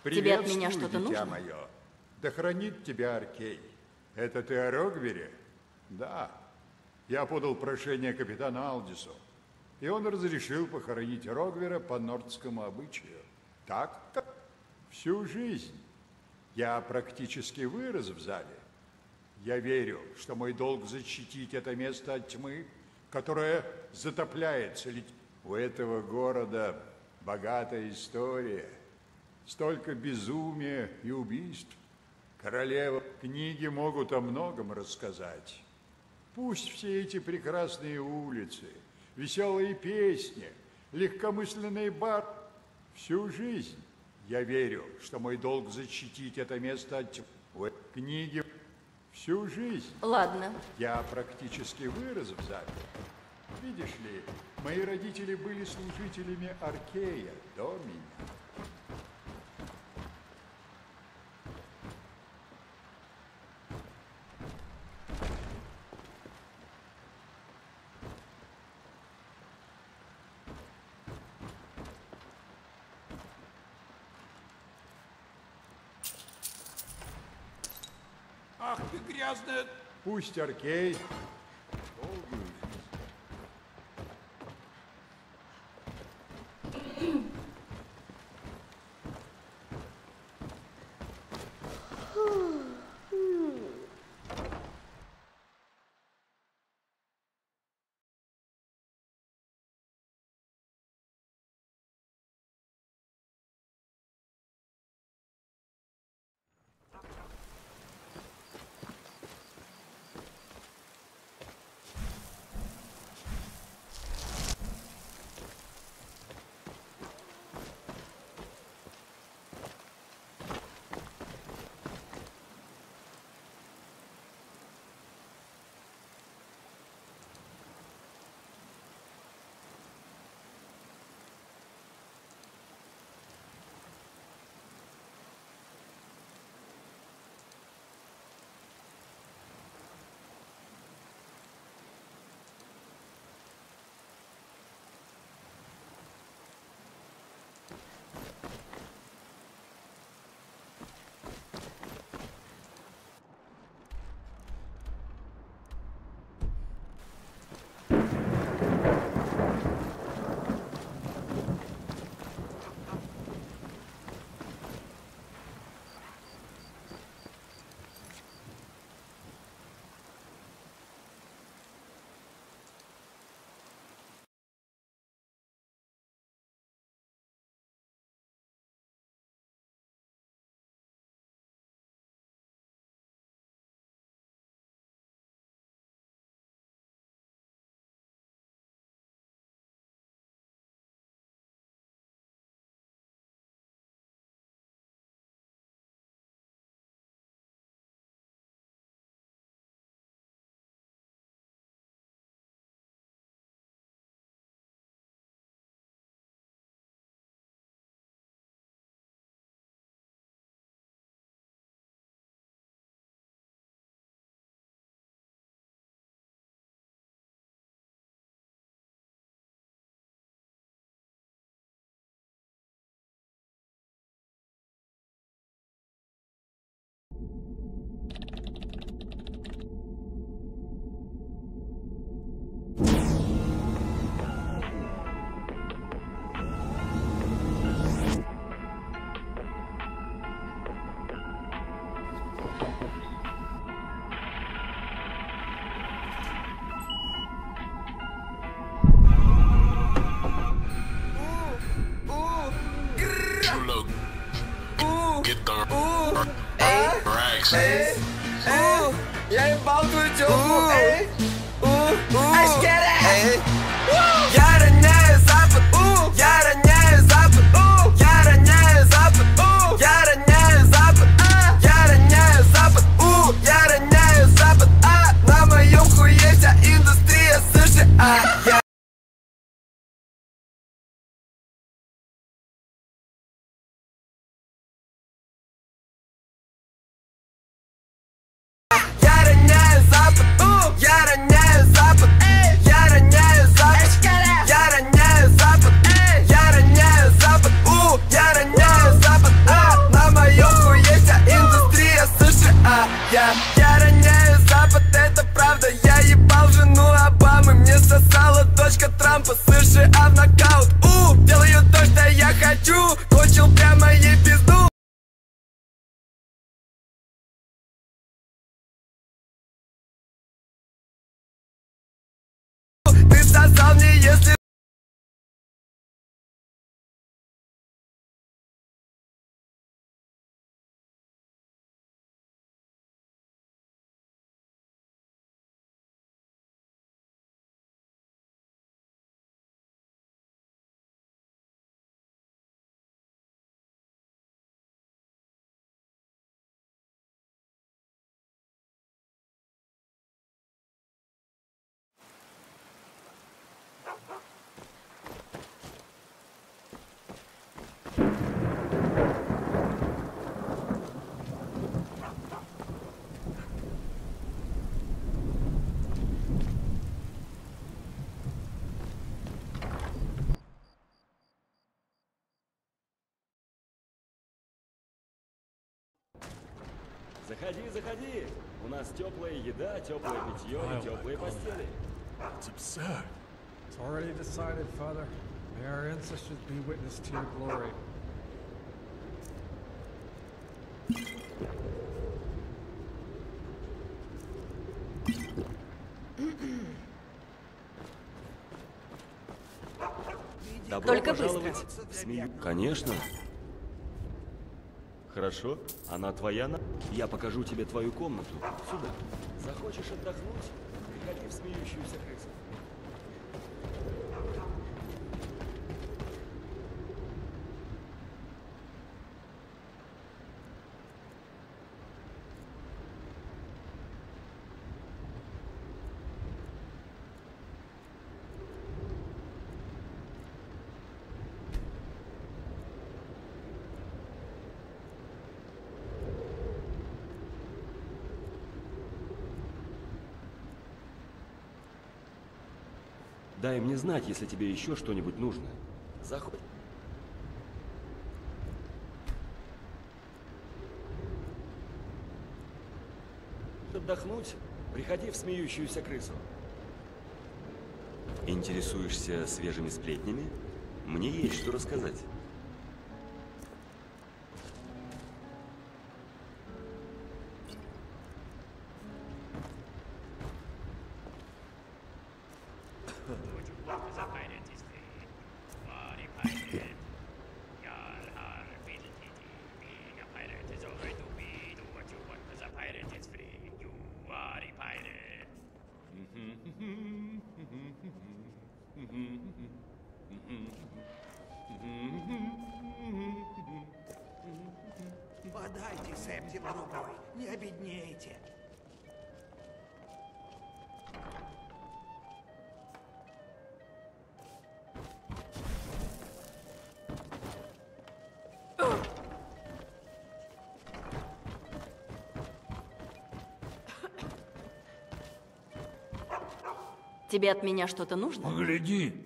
Тебе от меня что-то дитя нужно? мое. Да хранит тебя Аркей. Это ты о Рогвере? Да. Я подал прошение капитану Алдису, и он разрешил похоронить Рогвера по нордскому обычаю. Так-то всю жизнь. Я практически вырос в зале. Я верю, что мой долг защитить это место от тьмы, которая затопляется. У этого города богатая история. Столько безумия и убийств. Королева, книги могут о многом рассказать. Пусть все эти прекрасные улицы, веселые песни, легкомысленный бар. Всю жизнь я верю, что мой долг защитить это место от тьмы. Книги всю жизнь. Ладно. Я практически вырос в зале. Видишь ли, мои родители были служителями Аркея до меня. Ах ты грязная... Пусть Аркей Я ебал твою тёлку, эй! Let's get it! Я роняю запад, я роняю запад, я роняю запад, я роняю запад, я роняю запад, я роняю запад, на моем хуе вся индустрия США. Я роняю запад, я роняю запад, я роняю запад, я роняю запад, я роняю запад, я роняю запад, на моем хуе вся индустрия США. Я роняю запад, это правда, я ебал жену Обамы, мне сосала дочка Трампа, США в нокаут, делаю то, что я хочу, кончил прямо ей пизду. Ты сосал мне, если... Заходи, заходи. У нас теплая еда, теплое питье и теплые постели. It's absurd. It's already decided, Father. May our ancestors be witness to your glory. Добро Только пожаловать в семью. Конечно. Хорошо, она твоя. Я покажу тебе твою комнату. Сюда. Захочешь отдохнуть? Приходи в смеющуюся крысу. Дай мне знать, если тебе еще что-нибудь нужно. Заходи. Отдохнуть? Приходи в смеющуюся крысу. Интересуешься свежими сплетнями? Мне есть что рассказать. Подайте септим другой, не обеднейте. Тебе от меня что-то нужно? Погляди.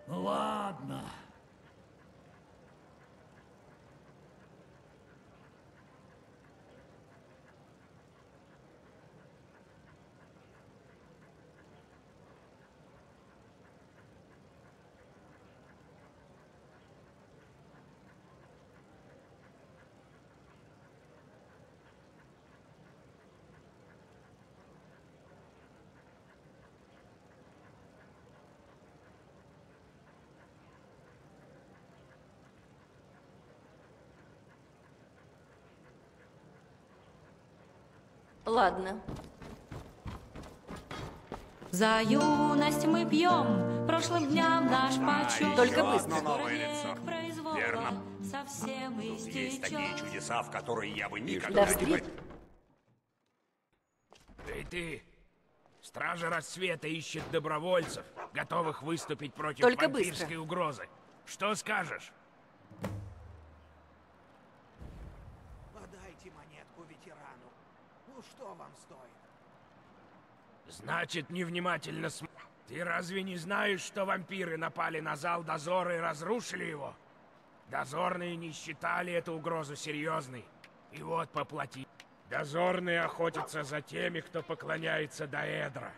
Ладно. Ладно. За юность мы пьем, прошлым дням наш почет. Только Еще быстро. одно новое лицо. Верно. Совсем Есть такие чудеса, в которые я бы Да, никогда не... встреч. Эй ты! Стража Рассвета ищет добровольцев, готовых выступить против Только вампирской быстро. угрозы. Что скажешь? Подайте монетку ветерану. Ну что вам стоит? Значит, невнимательно Ты разве не знаешь, что вампиры напали на зал дозора и разрушили его? Дозорные не считали эту угрозу серьезной. И вот поплати. Дозорные охотятся за теми, кто поклоняется Даэдра.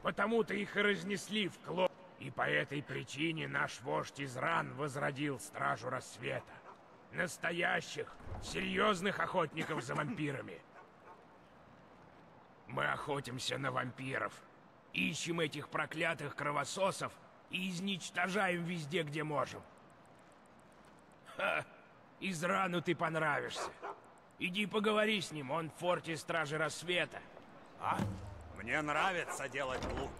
Потому-то их и разнесли в клочья. И по этой причине наш вождь Изран возродил Стражу Рассвета. Настоящих, серьезных охотников за вампирами. Мы охотимся на вампиров. Ищем этих проклятых кровососов и изничтожаем везде, где можем. Ха! Израну ты понравишься. Иди поговори с ним, он в форте Стражи Рассвета. А? Мне нравится делать лук.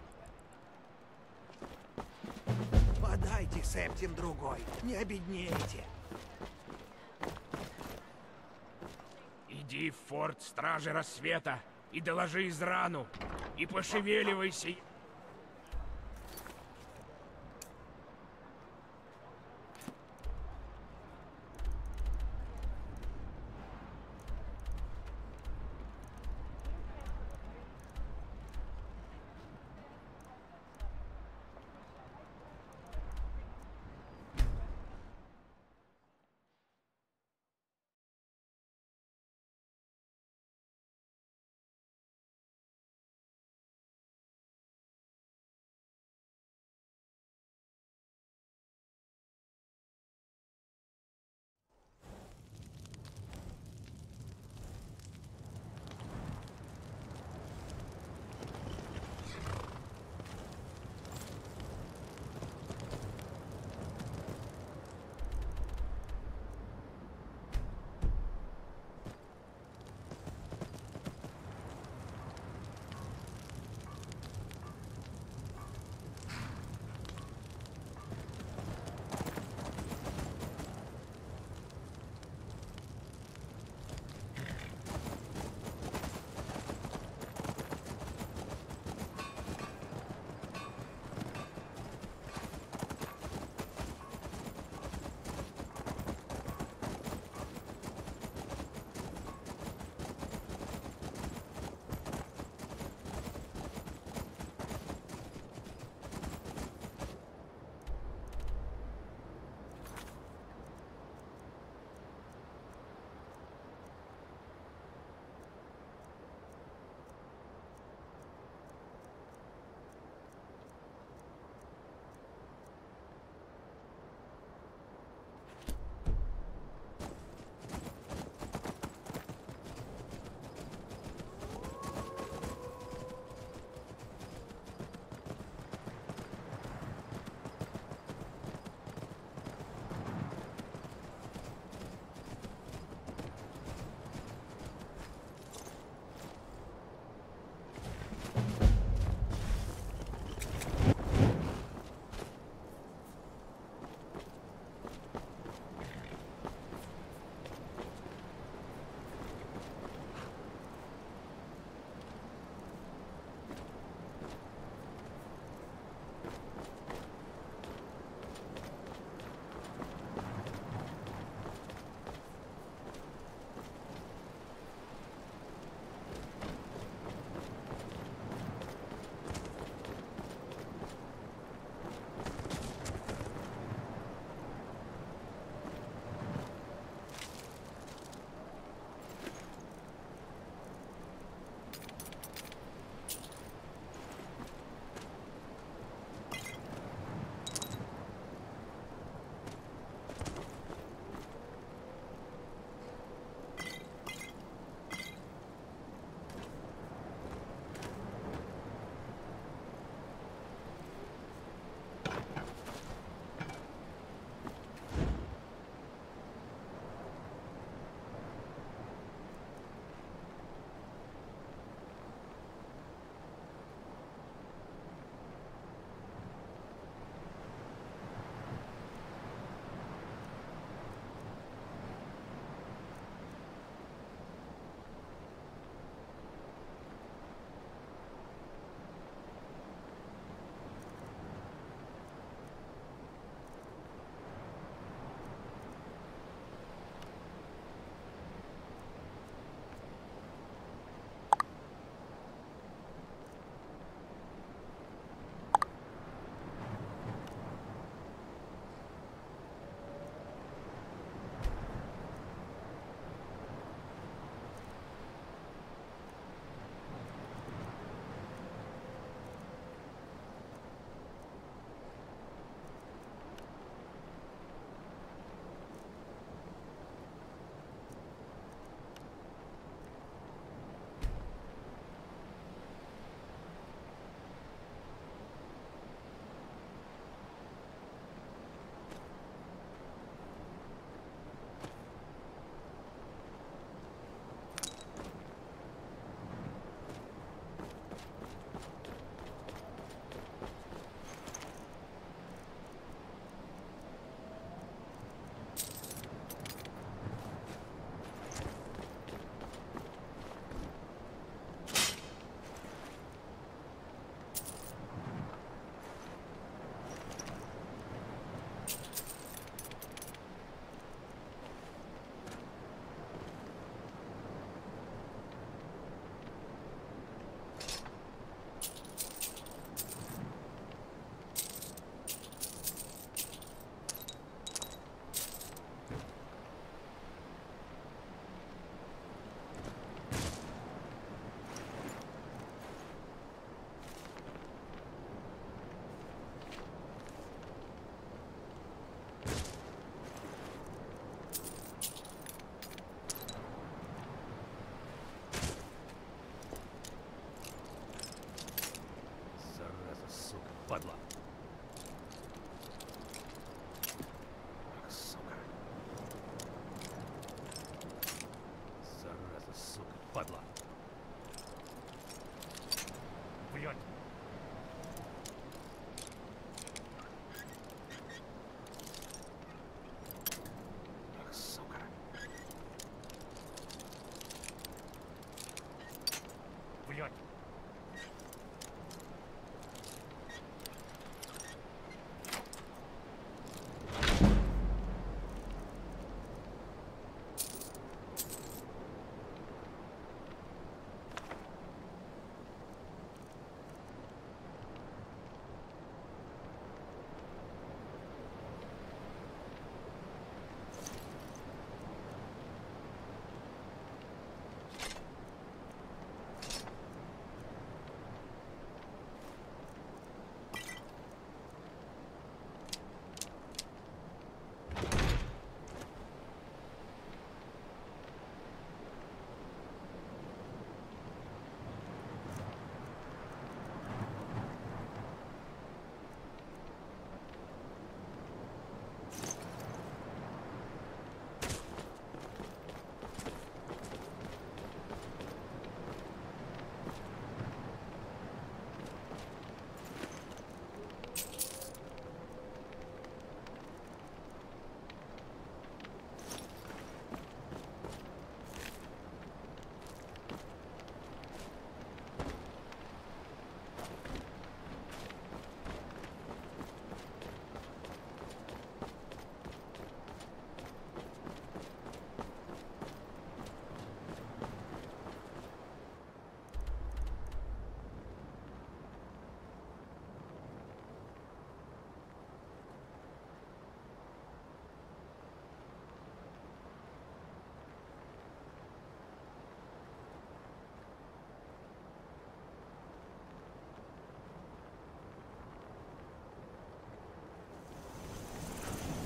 Подайте септим другой, не обеднейте. Иди в форт Стражи Рассвета и доложи Израну. И пошевеливайся.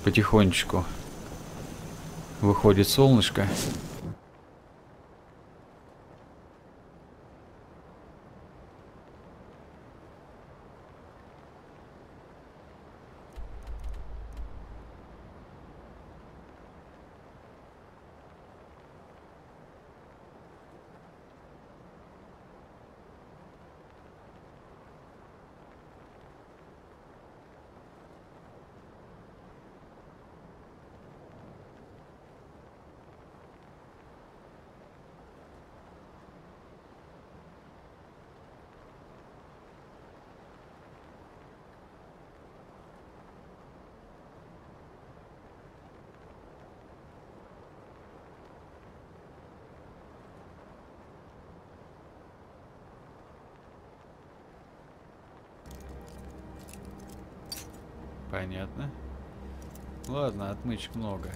Потихонечку выходит солнышко. Понятно. Ладно, отмычек много.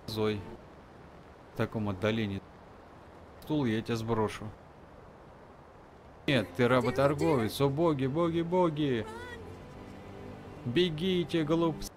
Зой. В таком отдалении. Стул я тебя сброшу. Нет, ты работорговец. О боги, боги, боги. Бегите, голубцы.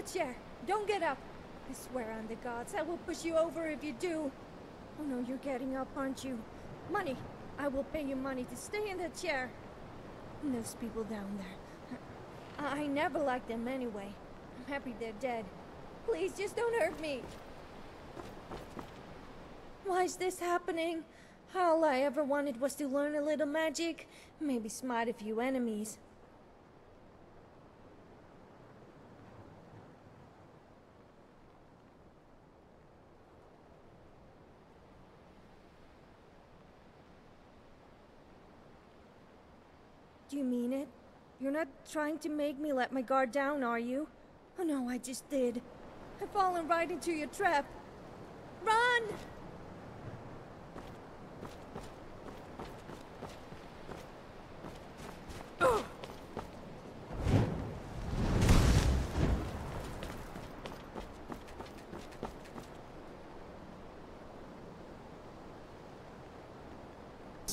chair. Don't get up. I swear on the gods, I will push you over if you do. Oh no, you're getting up, aren't you? Money. I will pay you money to stay in that chair. And those people down there. I never liked them anyway. I'm happy they're dead. Please, just don't hurt me. Why is this happening? All I ever wanted was to learn a little magic. Maybe smite a few enemies. Do you mean it? You're not trying to make me let my guard down, are you? Oh no, I just did. I've fallen right into your trap. Run! Oh!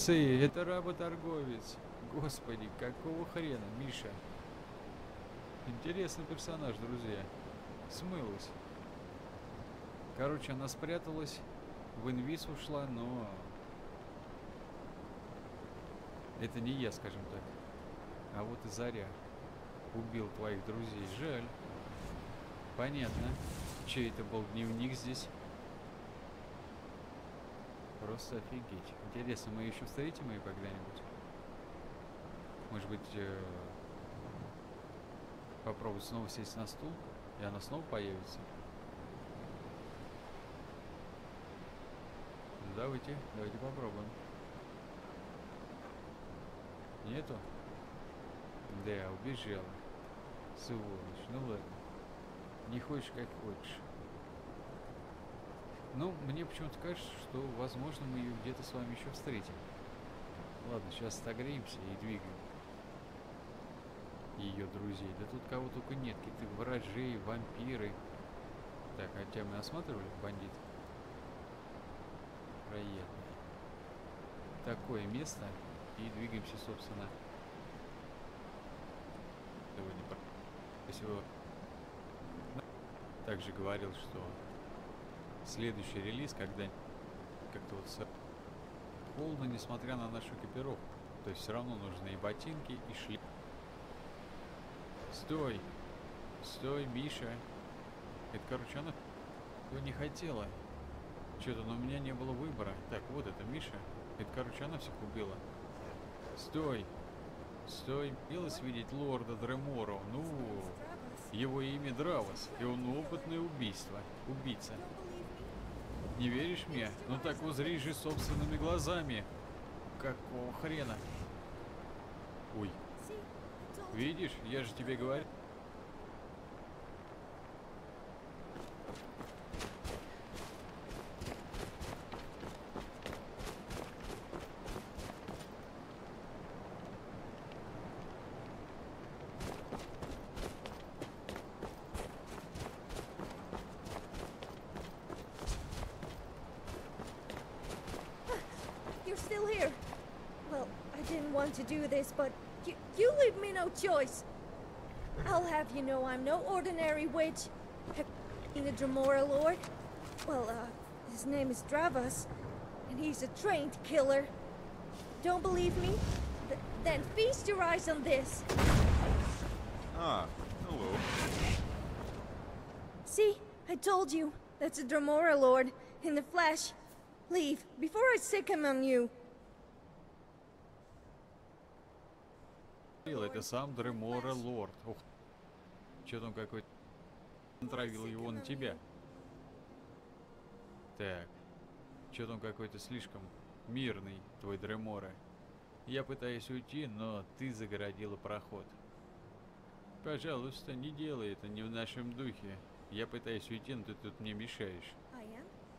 Это работорговец. Господи, какого хрена, Миша? Интересный персонаж, друзья. Смылась. Короче, она спряталась, в инвиз ушла, но... Это не я, скажем так. А вот и Заря. Убил твоих друзей. Жаль. Понятно. Чей это был дневник здесь? Просто офигеть. Интересно, мы еще встретим ее когда-нибудь? Может быть, попробовать снова сесть на стул, и она снова появится? Ну, давайте попробуем. Нету? Да, убежала. Сволочь, ну ладно. Не хочешь, как хочешь. Ну, мне почему-то кажется, что, возможно, мы ее где-то с вами еще встретим. Ладно, сейчас отогреемся и двигаем. Ее друзей. Да тут кого только нет. Какие-то ворожеи, вампиры. Так, хотя мы осматривали бандит. Проедем. Такое место. И двигаемся, собственно. Сегодня. Спасибо. Также говорил, что следующий релиз, когда как-то вот холодно, несмотря на нашу экипировку. То есть все равно нужны и ботинки, и шлем. Стой! Стой, Миша! Это, короче, она его не хотела. Что-то, но у меня не было выбора. Так, вот это Миша. Это, короче, она всех убила. Стой! Стой! Билось видеть лорда Дреморо. Ну, его имя Дравос, и он опытное убийца. Не веришь мне? Ну так узри же собственными глазами. Какого хрена? Ой. Видишь, я же тебе говорю. You're still here. Well, I didn't want to do this, but you leave me no choice. I'll have you know I'm no ordinary witch. Have you seen the Dremora Lord? Well, his name is Dravas, and he's a trained killer. Don't believe me? Then feast your eyes on this. Ah, hello. See? I told you. That's a Dremora Lord, in the flesh. Leave, before I sick him on you. Это сам Дремора Лорд. Ух. Что-то он какой-то натравил его на тебя. Так. Что-то он какой-то слишком мирный, твой Дремора. Я пытаюсь уйти, но ты загородила проход. Пожалуйста, не делай это, не в нашем духе. Я пытаюсь уйти, но ты тут мне мешаешь.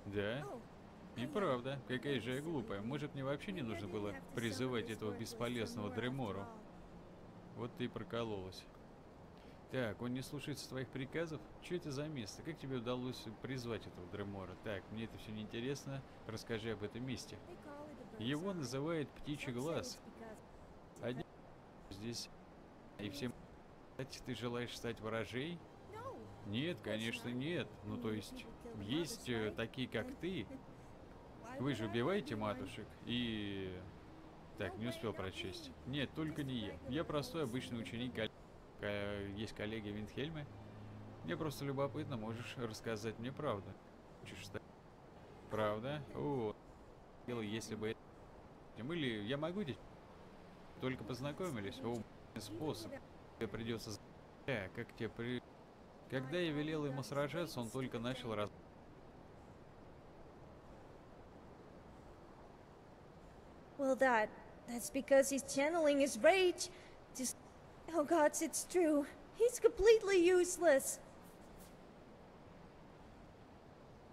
Да? И правда, какая же я глупая. Может, мне вообще не нужно было призывать этого бесполезного Дремору? Вот ты и прокололась. Так, он не слушается твоих приказов? Что это за место? Как тебе удалось призвать этого Дремора? Так, мне это все неинтересно. Расскажи об этом месте. Его называют Птичий Глаз. Один здесь. И всем... Кстати, ты желаешь стать ворожей? Нет, конечно, нет. Ну, то есть такие, как ты. Вы же убиваете матушек и... Так, не успел прочесть. Нет, только не я. Я простой обычный ученик. Есть коллеги в Виндхельме. Мне просто любопытно, можешь рассказать мне правду. Хочешь стать? Правда? О, если бы... Или я могу здесь? Только познакомились? О, способ. Тебе придется... Как тебе при... Когда я велел ему сражаться, он только начал раз... Well, that's because he's channeling his rage. Just, oh gods, it's true. He's completely useless.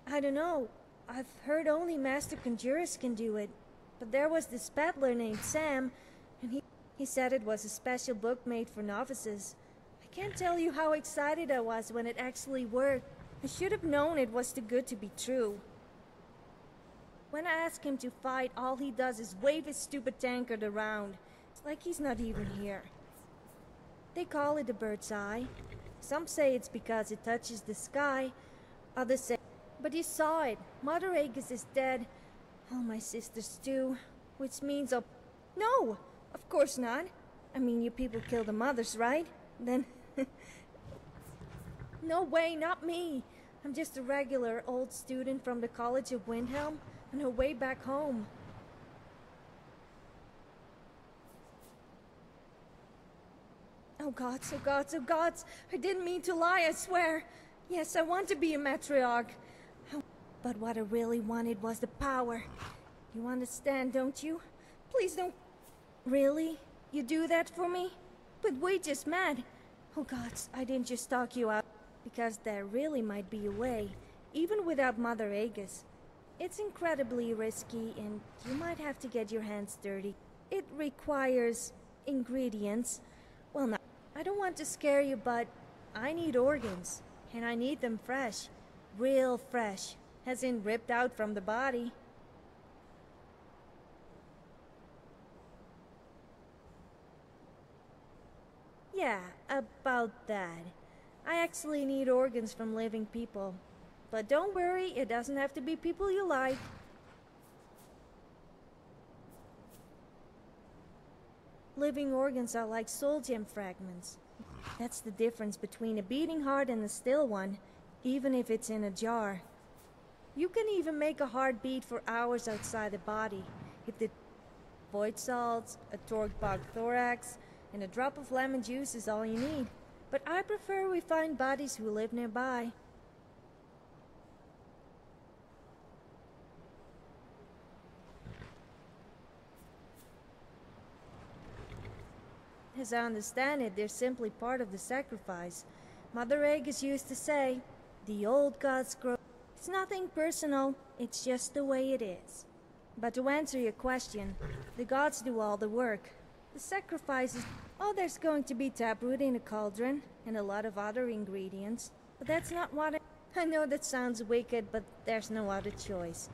I don't know. I've heard only Master Conjurers can do it. But there was this peddler named Sam, and he said it was a special book made for novices. I can't tell you how excited I was when it actually worked. I should have known it was too good to be true. When I ask him to fight, all he does is wave his stupid tankard around. It's like he's not even here. They call it a bird's eye. Some say it's because it touches the sky. Others say... But you saw it. Mother Aegis is dead. All my sisters too. Which means I'll... No! Of course not. I mean, you people kill the mothers, right? Then... No way, not me. I'm just a regular old student from the College of Windhelm on her way back home. Oh gods, oh gods, oh gods! I didn't mean to lie, I swear! Yes, I want to be a matriarch. But what I really wanted was the power. You understand, don't you? Please don't... Really? You do that for me? But we just met. Oh gods, I didn't just talk you out. Because there really might be a way, even without Mother Aegis. It's incredibly risky, and you might have to get your hands dirty. It requires... ingredients. Well, no, I don't want to scare you, but I need organs. And I need them fresh. Real fresh. As in ripped out from the body. Yeah, about that. I actually need organs from living people. But don't worry, it doesn't have to be people you like. Living organs are like soul gem fragments. That's the difference between a beating heart and a still one, even if it's in a jar. You can even make a heart beat for hours outside the body. If the void salts, a torque-bogged thorax, and a drop of lemon juice is all you need. But I prefer we find bodies who live nearby. As I understand it, they're simply part of the sacrifice. Mother Aegis used to say, the old gods grow. It's nothing personal, it's just the way it is. But to answer your question, the gods do all the work. The sacrifices... Oh, there's going to be taproot in a cauldron, and a lot of other ingredients. But that's not what I know that sounds wicked, but there's no other choice.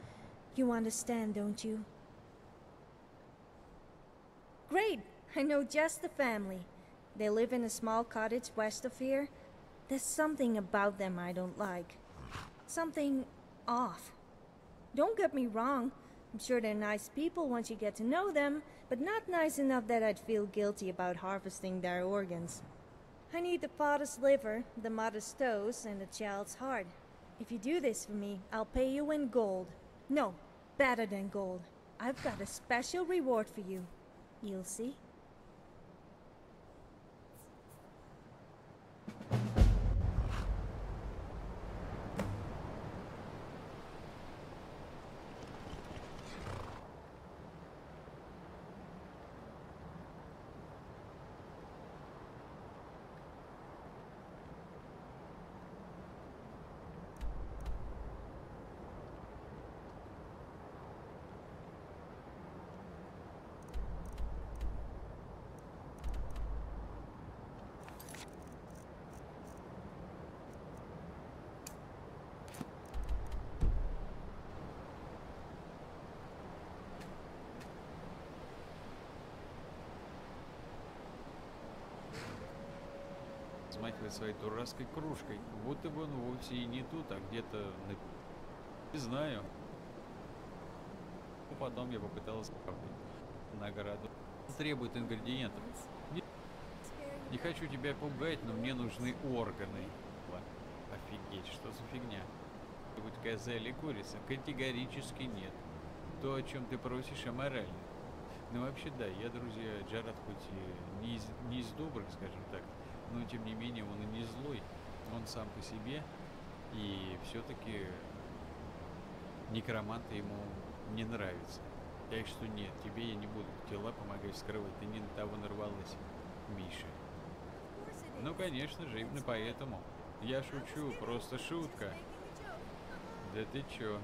You understand, don't you? Great! I know just the family. They live in a small cottage west of here. There's something about them I don't like. Something off. Don't get me wrong. I'm sure they're nice people once you get to know them, but not nice enough that I'd feel guilty about harvesting their organs. I need the father's liver, the mother's toes, and the child's heart. If you do this for me, I'll pay you in gold. No, better than gold. I've got a special reward for you. You'll see. размахивает своей дурацкой кружкой, будто бы он вовсе и не тут, а где-то не знаю. Потом я попыталась награду. Требует ингредиентов. Не хочу тебя пугать, но мне нужны органы. Офигеть, что за фигня? Будь коза или курица? Категорически нет. То, о чем ты просишь, аморально. Ну вообще да, я, друзья, Джаред хоть и не из добрых, скажем так, но тем не менее он и не злой. Он сам по себе, и все-таки некроманты ему не нравятся. Так что нет, тебе я не буду тела помогать вскрывать, ты не на того нарвалась, Миша. Ну конечно же, именно поэтому. Я шучу, просто шутка. Да ты чё?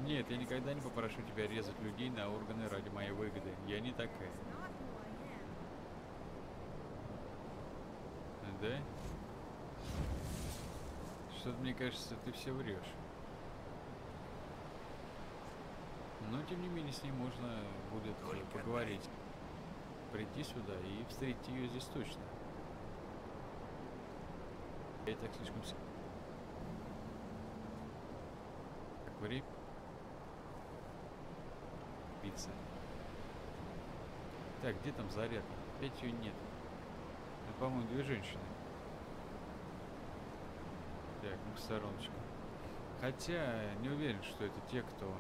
Нет, я никогда не попрошу тебя резать людей на органы ради моей выгоды. Я не такая. Да? Что-то мне кажется, ты все врешь. Но тем не менее с ней можно будет поговорить. Прийти сюда и встретить ее здесь точно. Я так слишком... Как время... Пицца. Так, где там зарядка? Опять ее нет. Это, по-моему, две женщины. Так, ну в стороночку. Хотя, не уверен, что это те, кто...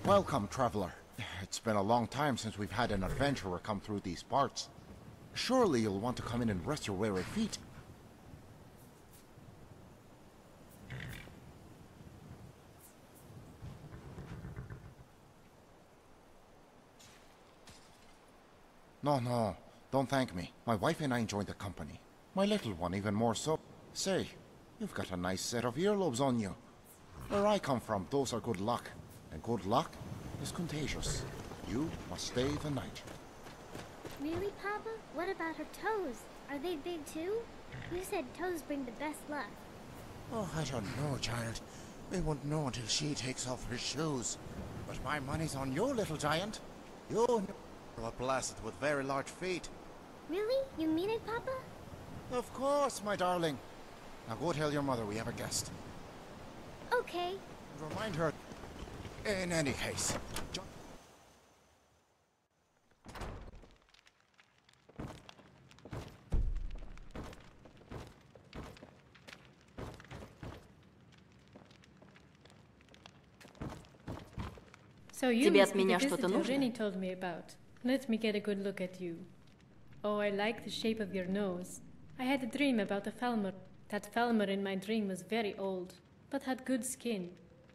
Welcome, traveler. It's been a long time since we've had an adventurer come through these parts. Surely you'll want to come in and rest your weary feet. No, don't thank me. My wife and I enjoyed the company. My little one even more so. Say, you've got a nice set of earlobes on you. Where I come from, those are good luck. And good luck is contagious. You must stay the night. Really, Papa? What about her toes? Are they big too? You said toes bring the best luck. Oh, I don't know, child. We won't know until she takes off her shoes. But my money's on you, little giant. You are blessed with very large feet. Really? You mean it, Papa? Of course, my darling. Now go tell your mother we have a guest. Okay. Remind her. In any case. So you must be the visitor Rennie told me about. Let me get a good look at you. Oh, I like the shape of your nose. I had a dream about a Falmer. That Falmer in my dream was very old, but had good skin,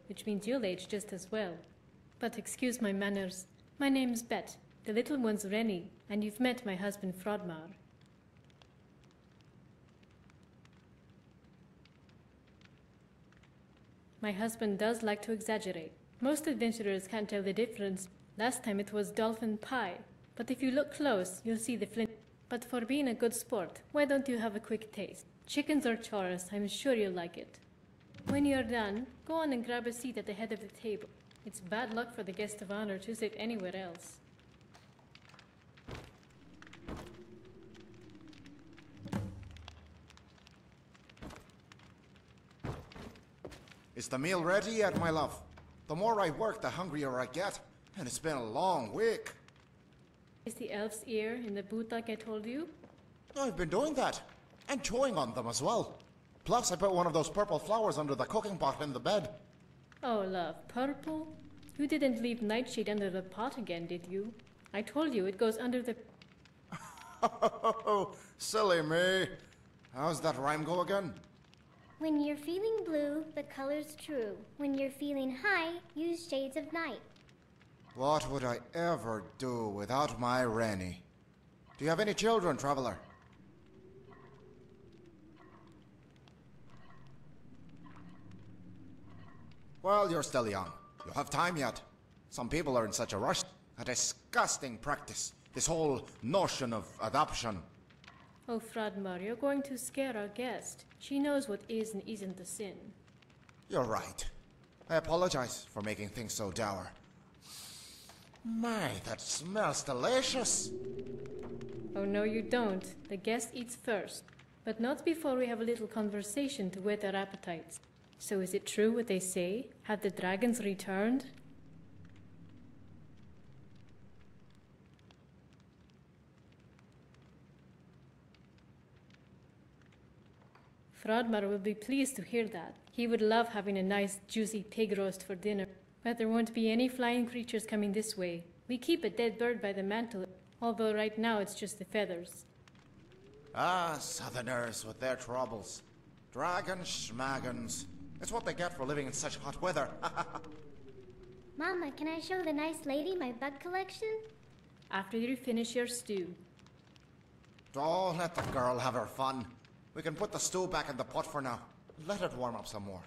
which means you'll age just as well. But excuse my manners. My name's Bet. The little one's Rennie, and you've met my husband Frodmar. My husband does like to exaggerate. Most adventurers can't tell the difference. Last time it was dolphin pie. But if you look close, you'll see the flint. But for being a good sport, why don't you have a quick taste? Chickens or chores, I'm sure you'll like it. When you're done, go on and grab a seat at the head of the table. It's bad luck for the guest of honor to sit anywhere else. Is the meal ready yet, my love? The more I work, the hungrier I get. And it's been a long week. Is the elf's ear in the boot like I told you? I've been doing that. And chewing on them as well. Plus, I put one of those purple flowers under the cooking pot in the bed. Oh, love, purple? You didn't leave Nightshade under the pot again, did you? I told you it goes under the... Silly me. How's that rhyme go again? When you're feeling blue, the color's true. When you're feeling high, use shades of night. What would I ever do without my Rennie? Do you have any children, traveler? Well, you're still young. You have time yet. Some people are in such a rush. A disgusting practice. This whole notion of adoption. Oh, Frodmar, you're going to scare our guest. She knows what is and isn't a sin. You're right. I apologize for making things so dour. My, that smells delicious. Oh, no, you don't. The guest eats first. But not before we have a little conversation to whet our appetites. So is it true what they say? Have the dragons returned? Frodmar will be pleased to hear that. He would love having a nice, juicy pig roast for dinner. But there won't be any flying creatures coming this way. We keep a dead bird by the mantle, although right now it's just the feathers. Ah, southerners with their troubles. Dragons, schmagons. It's what they get for living in such hot weather. Mama, can I show the nice lady my bug collection? After you finish your stew. Oh, let the girl have her fun. We can put the stew back in the pot for now. Let it warm up some more.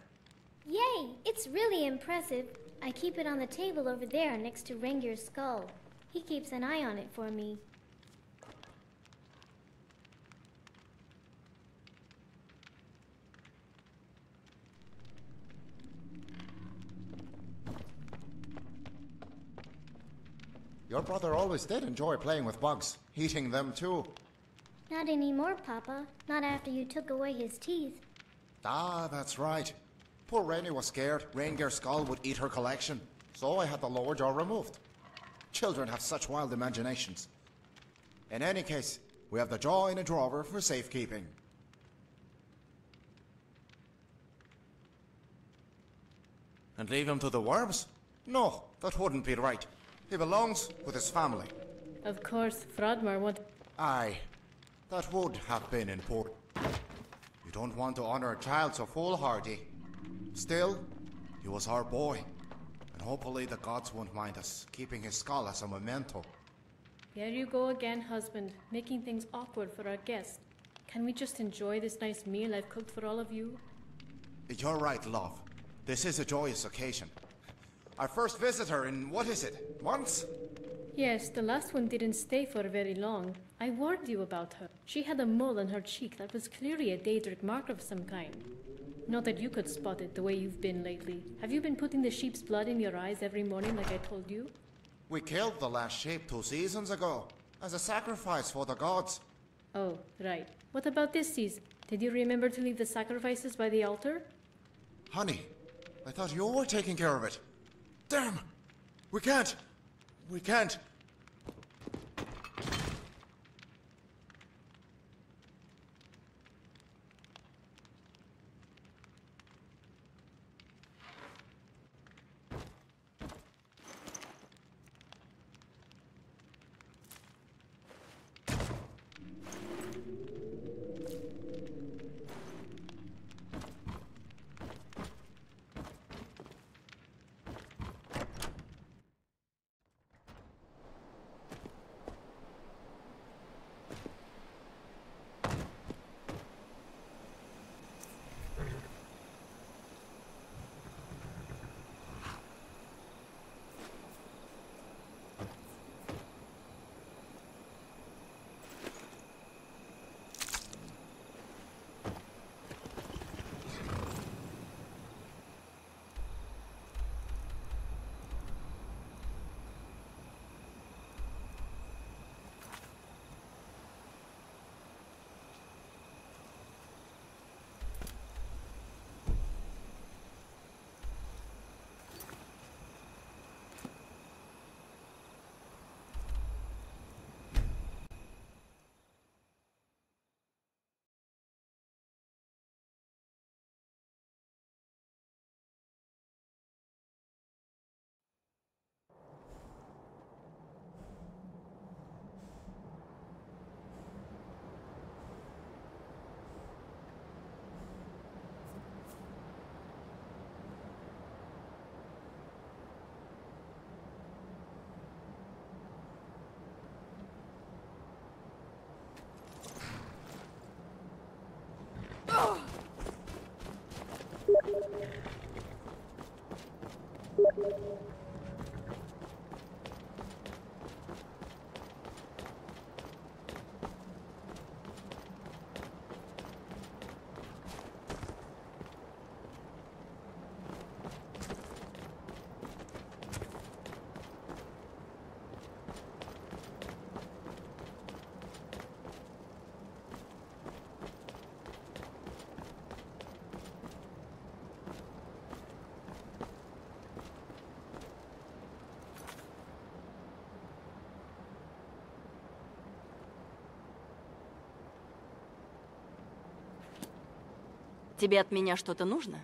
Yay! It's really impressive. I keep it on the table over there next to Rengir's skull. He keeps an eye on it for me. Your brother always did enjoy playing with bugs, eating them too. Not anymore, Papa. Not after you took away his teeth. Ah, that's right. Poor Rennie was scared Rengir's skull would eat her collection, so I had the lower jaw removed. Children have such wild imaginations. In any case, we have the jaw in a drawer for safekeeping. And leave him to the worms? No, that wouldn't be right. He belongs with his family. Of course, Frodmar would... Aye, that would have been important. You don't want to honor a child so foolhardy. Still, he was our boy. And hopefully the gods won't mind us keeping his skull as a memento. Here you go again, husband, making things awkward for our guest. Can we just enjoy this nice meal I've cooked for all of you? You're right, love. This is a joyous occasion. Our first visitor in, what is it, months? Yes, the last one didn't stay for very long. I warned you about her. She had a mole on her cheek that was clearly a Daedric mark of some kind. Not that you could spot it the way you've been lately. Have you been putting the sheep's blood in your eyes every morning like I told you? We killed the last sheep 2 seasons ago, as a sacrifice for the gods. Oh, right. What about this season? Did you remember to leave the sacrifices by the altar? Honey, I thought you were taking care of it. Damn! We can't! We can't! Тебе от меня что-то нужно?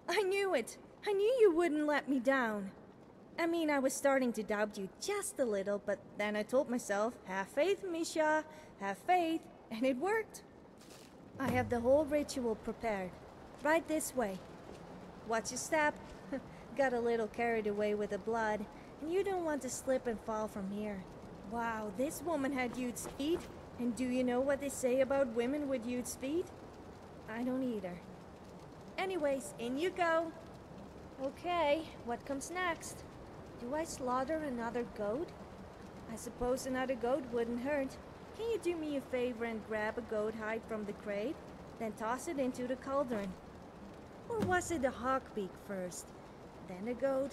I knew it. I knew you wouldn't let me down. I mean, I was starting to doubt you just a little, but then I told myself, have faith, Misha, have faith, and it worked. I have the whole ritual prepared. Right this way. Watch your step. Got a little carried away with the blood, and you don't want to slip and fall from here. Wow, this woman had huge speed, and do you know what they say about women with huge speed? I don't either. Anyways, in you go. Okay, what comes next? Do I slaughter another goat? I suppose another goat wouldn't hurt. Can you do me a favor and grab a goat hide from the crate, then toss it into the cauldron? Or was it a hawk beak first, then a goat?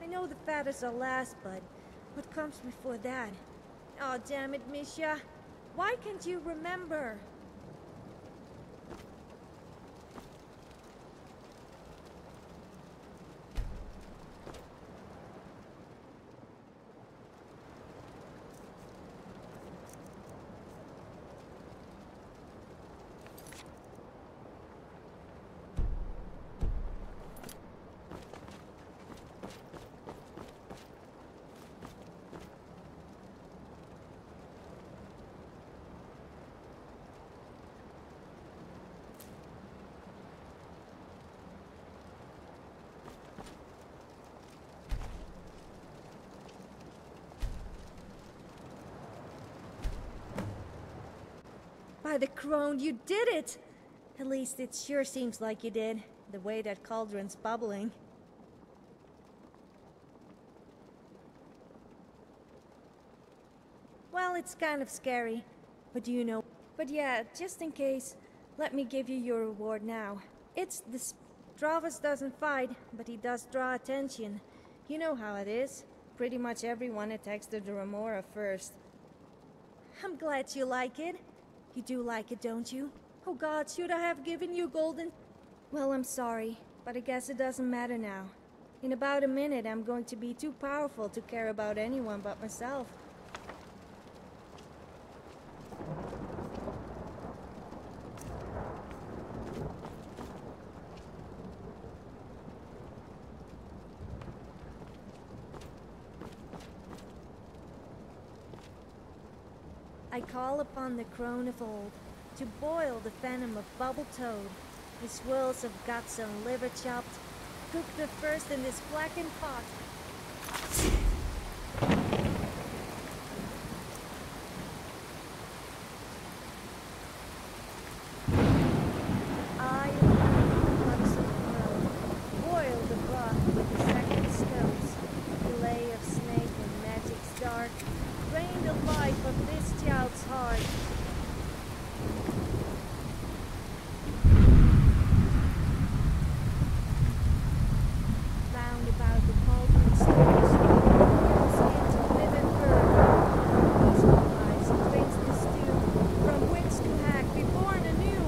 I know the fattest are last, but what comes before that? Oh, damn it, Misha. Why can't you remember? By the crone, you did it! At least it sure seems like you did, the way that cauldron's bubbling. it's kind of scary. But you know... But yeah, just in case, let me give you your reward now. It's this... Dravas doesn't fight, but he does draw attention. You know how it is. Pretty much everyone attacks the Remora first. I'm glad you like it. You do like it, don't you? Oh god, should I have given you golden... Well, I'm sorry, but I guess it doesn't matter now. In about a minute, I'm going to be too powerful to care about anyone but myself. I call upon the crone of old to boil the venom of bubble toad, the swirls of guts and liver chopped, cook the first in this blackened pot. I guts of world, boil the broth with the second stones, fillet of snake and magic's dark, drain the life of this child's heart. Round about the cauldron stones, skin to live and burn. Peaceful lives drinks the stew, from which to hack be born anew.